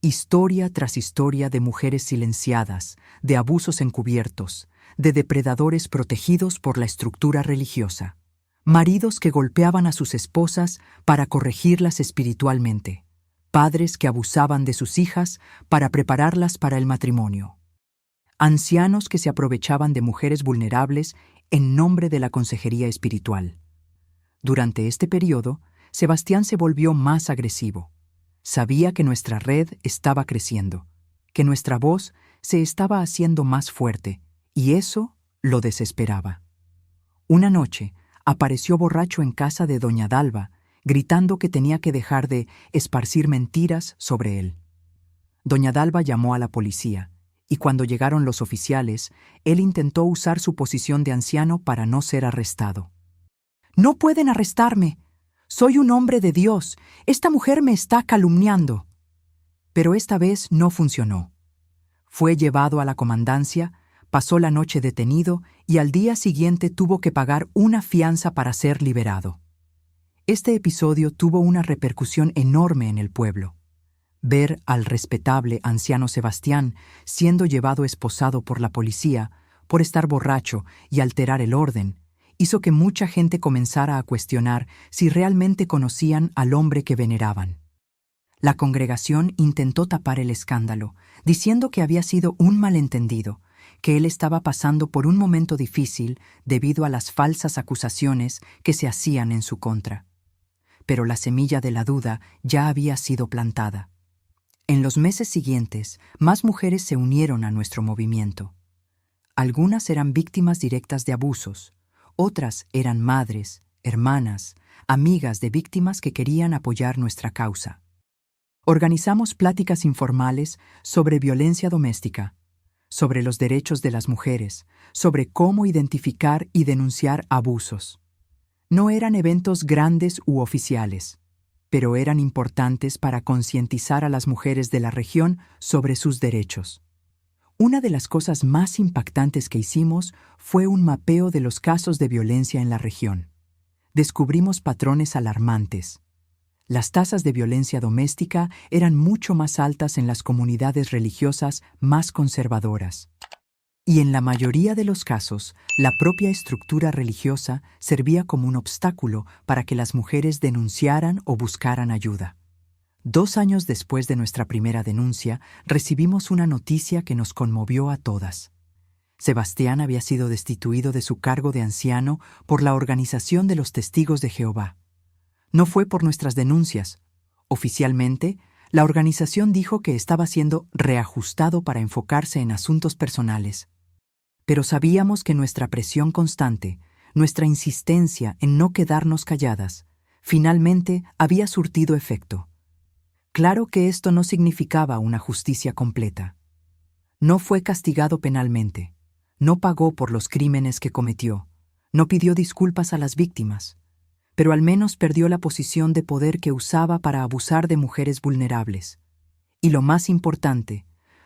Historia tras historia de mujeres silenciadas, de abusos encubiertos, de depredadores protegidos por la estructura religiosa. Maridos que golpeaban a sus esposas para corregirlas espiritualmente. Padres que abusaban de sus hijas para prepararlas para el matrimonio. Ancianos que se aprovechaban de mujeres vulnerables en nombre de la consejería espiritual. Durante este periodo, Sebastián se volvió más agresivo. Sabía que nuestra red estaba creciendo, que nuestra voz se estaba haciendo más fuerte, y eso lo desesperaba. Una noche, apareció borracho en casa de doña Dalva, gritando que tenía que dejar de esparcir mentiras sobre él. Doña Dalva llamó a la policía, y cuando llegaron los oficiales, él intentó usar su posición de anciano para no ser arrestado. «No pueden arrestarme. Soy un hombre de Dios. Esta mujer me está calumniando». Pero esta vez no funcionó. Fue llevado a la comandancia, pasó la noche detenido y al día siguiente tuvo que pagar una fianza para ser liberado. Este episodio tuvo una repercusión enorme en el pueblo. Ver al respetable anciano Sebastián siendo llevado esposado por la policía por estar borracho y alterar el orden hizo que mucha gente comenzara a cuestionar si realmente conocían al hombre que veneraban. La congregación intentó tapar el escándalo, diciendo que había sido un malentendido, que él estaba pasando por un momento difícil debido a las falsas acusaciones que se hacían en su contra. Pero la semilla de la duda ya había sido plantada. En los meses siguientes, más mujeres se unieron a nuestro movimiento. Algunas eran víctimas directas de abusos, otras eran madres, hermanas, amigas de víctimas que querían apoyar nuestra causa. Organizamos pláticas informales sobre violencia doméstica, sobre los derechos de las mujeres, sobre cómo identificar y denunciar abusos. No eran eventos grandes u oficiales, pero eran importantes para concientizar a las mujeres de la región sobre sus derechos. Una de las cosas más impactantes que hicimos fue un mapeo de los casos de violencia en la región. Descubrimos patrones alarmantes. Las tasas de violencia doméstica eran mucho más altas en las comunidades religiosas más conservadoras. Y en la mayoría de los casos, la propia estructura religiosa servía como un obstáculo para que las mujeres denunciaran o buscaran ayuda. 2 años después de nuestra primera denuncia, recibimos una noticia que nos conmovió a todas. Sebastián había sido destituido de su cargo de anciano por la Organización de los Testigos de Jehová. No fue por nuestras denuncias. Oficialmente, la organización dijo que estaba siendo reajustado para enfocarse en asuntos personales. Pero sabíamos que nuestra presión constante, nuestra insistencia en no quedarnos calladas, finalmente había surtido efecto. Claro que esto no significaba una justicia completa. No fue castigado penalmente, no pagó por los crímenes que cometió, no pidió disculpas a las víctimas, pero al menos perdió la posición de poder que usaba para abusar de mujeres vulnerables. Y lo más importante,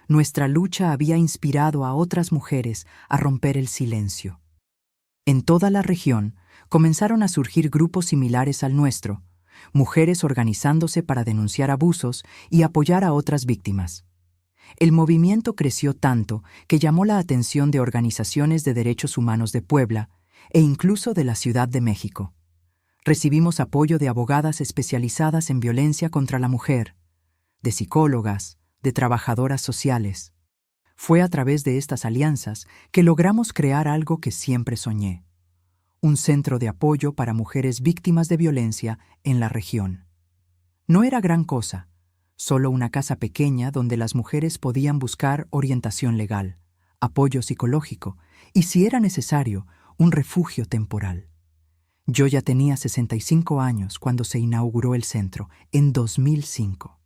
nuestra lucha había inspirado a otras mujeres a romper el silencio. En toda la región comenzaron a surgir grupos similares al nuestro, mujeres organizándose para denunciar abusos y apoyar a otras víctimas. El movimiento creció tanto que llamó la atención de organizaciones de derechos humanos de Puebla e incluso de la Ciudad de México. Recibimos apoyo de abogadas especializadas en violencia contra la mujer, de psicólogas, de trabajadoras sociales. Fue a través de estas alianzas que logramos crear algo que siempre soñé: un centro de apoyo para mujeres víctimas de violencia en la región. No era gran cosa, solo una casa pequeña donde las mujeres podían buscar orientación legal, apoyo psicológico y, si era necesario, un refugio temporal. Yo ya tenía 65 años cuando se inauguró el centro, en 2005.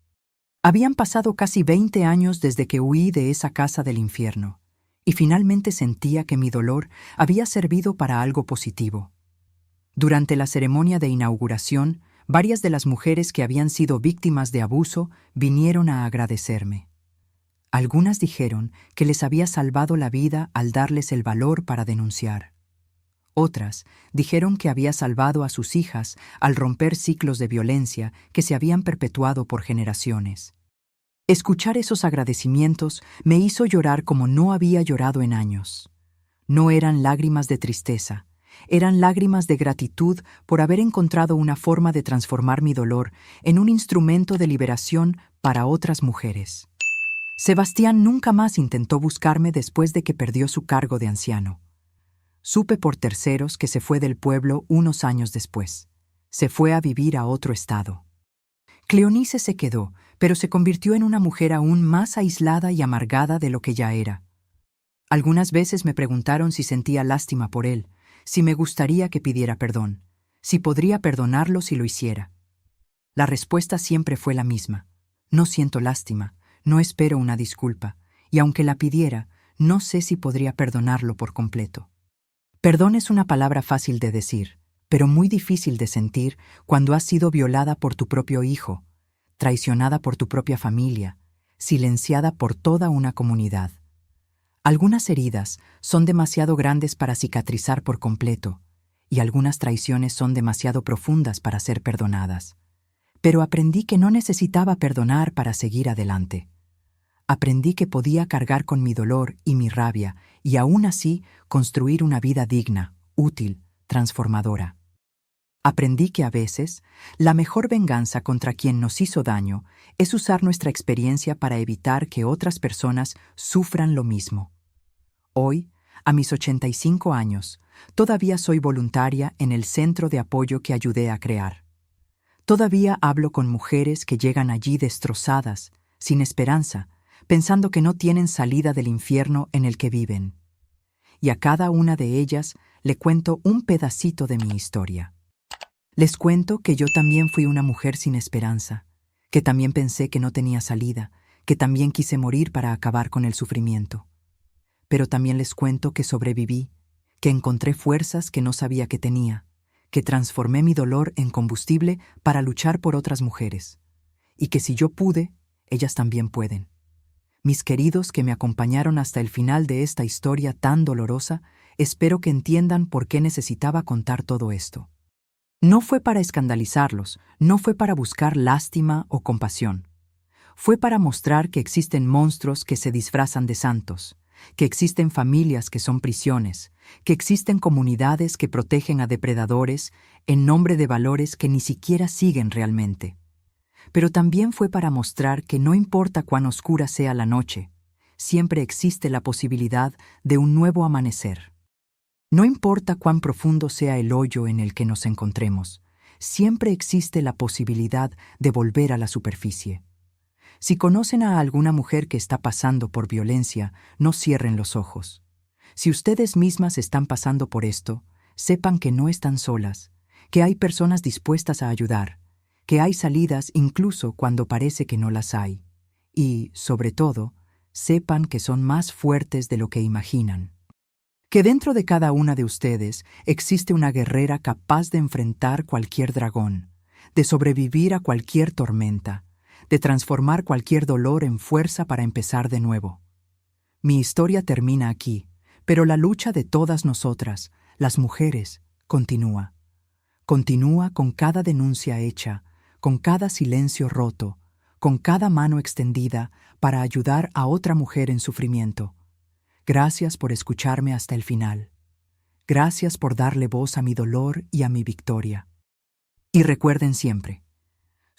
Habían pasado casi 20 años desde que huí de esa casa del infierno, y finalmente sentía que mi dolor había servido para algo positivo. Durante la ceremonia de inauguración, varias de las mujeres que habían sido víctimas de abuso vinieron a agradecerme. Algunas dijeron que les había salvado la vida al darles el valor para denunciar. Otras dijeron que había salvado a sus hijas al romper ciclos de violencia que se habían perpetuado por generaciones. Escuchar esos agradecimientos me hizo llorar como no había llorado en años. No eran lágrimas de tristeza, eran lágrimas de gratitud por haber encontrado una forma de transformar mi dolor en un instrumento de liberación para otras mujeres. Sebastián nunca más intentó buscarme después de que perdió su cargo de anciano. Supe por terceros que se fue del pueblo unos años después. Se fue a vivir a otro estado. Cleonice se quedó, pero se convirtió en una mujer aún más aislada y amargada de lo que ya era. Algunas veces me preguntaron si sentía lástima por él, si me gustaría que pidiera perdón, si podría perdonarlo si lo hiciera. La respuesta siempre fue la misma: no siento lástima, no espero una disculpa, y aunque la pidiera, no sé si podría perdonarlo por completo. Perdón es una palabra fácil de decir, pero muy difícil de sentir cuando has sido violada por tu propio hijo, traicionada por tu propia familia, silenciada por toda una comunidad. Algunas heridas son demasiado grandes para cicatrizar por completo, y algunas traiciones son demasiado profundas para ser perdonadas. Pero aprendí que no necesitaba perdonar para seguir adelante. Aprendí que podía cargar con mi dolor y mi rabia y aún así construir una vida digna, útil, transformadora. Aprendí que a veces la mejor venganza contra quien nos hizo daño es usar nuestra experiencia para evitar que otras personas sufran lo mismo. Hoy, a mis 85 años, todavía soy voluntaria en el centro de apoyo que ayudé a crear. Todavía hablo con mujeres que llegan allí destrozadas, sin esperanza, pensando que no tienen salida del infierno en el que viven. Y a cada una de ellas le cuento un pedacito de mi historia. Les cuento que yo también fui una mujer sin esperanza, que también pensé que no tenía salida, que también quise morir para acabar con el sufrimiento. Pero también les cuento que sobreviví, que encontré fuerzas que no sabía que tenía, que transformé mi dolor en combustible para luchar por otras mujeres, y que si yo pude, ellas también pueden. Mis queridos que me acompañaron hasta el final de esta historia tan dolorosa, espero que entiendan por qué necesitaba contar todo esto. No fue para escandalizarlos, no fue para buscar lástima o compasión. Fue para mostrar que existen monstruos que se disfrazan de santos, que existen familias que son prisiones, que existen comunidades que protegen a depredadores en nombre de valores que ni siquiera siguen realmente. Pero también fue para mostrar que no importa cuán oscura sea la noche, siempre existe la posibilidad de un nuevo amanecer. No importa cuán profundo sea el hoyo en el que nos encontremos, siempre existe la posibilidad de volver a la superficie. Si conocen a alguna mujer que está pasando por violencia, no cierren los ojos. Si ustedes mismas están pasando por esto, sepan que no están solas, que hay personas dispuestas a ayudar, que hay salidas incluso cuando parece que no las hay. Y, sobre todo, sepan que son más fuertes de lo que imaginan. Que dentro de cada una de ustedes existe una guerrera capaz de enfrentar cualquier dragón, de sobrevivir a cualquier tormenta, de transformar cualquier dolor en fuerza para empezar de nuevo. Mi historia termina aquí, pero la lucha de todas nosotras, las mujeres, continúa. Continúa con cada denuncia hecha, con cada silencio roto, con cada mano extendida para ayudar a otra mujer en sufrimiento. Gracias por escucharme hasta el final. Gracias por darle voz a mi dolor y a mi victoria. Y recuerden siempre,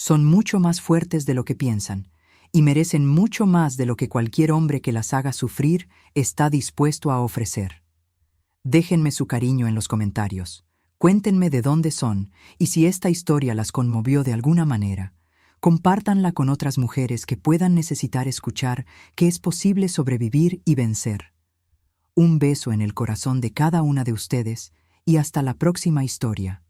son mucho más fuertes de lo que piensan y merecen mucho más de lo que cualquier hombre que las haga sufrir está dispuesto a ofrecer. Déjenme su cariño en los comentarios. Cuéntenme de dónde son y si esta historia las conmovió de alguna manera. Compártanla con otras mujeres que puedan necesitar escuchar que es posible sobrevivir y vencer. Un beso en el corazón de cada una de ustedes y hasta la próxima historia.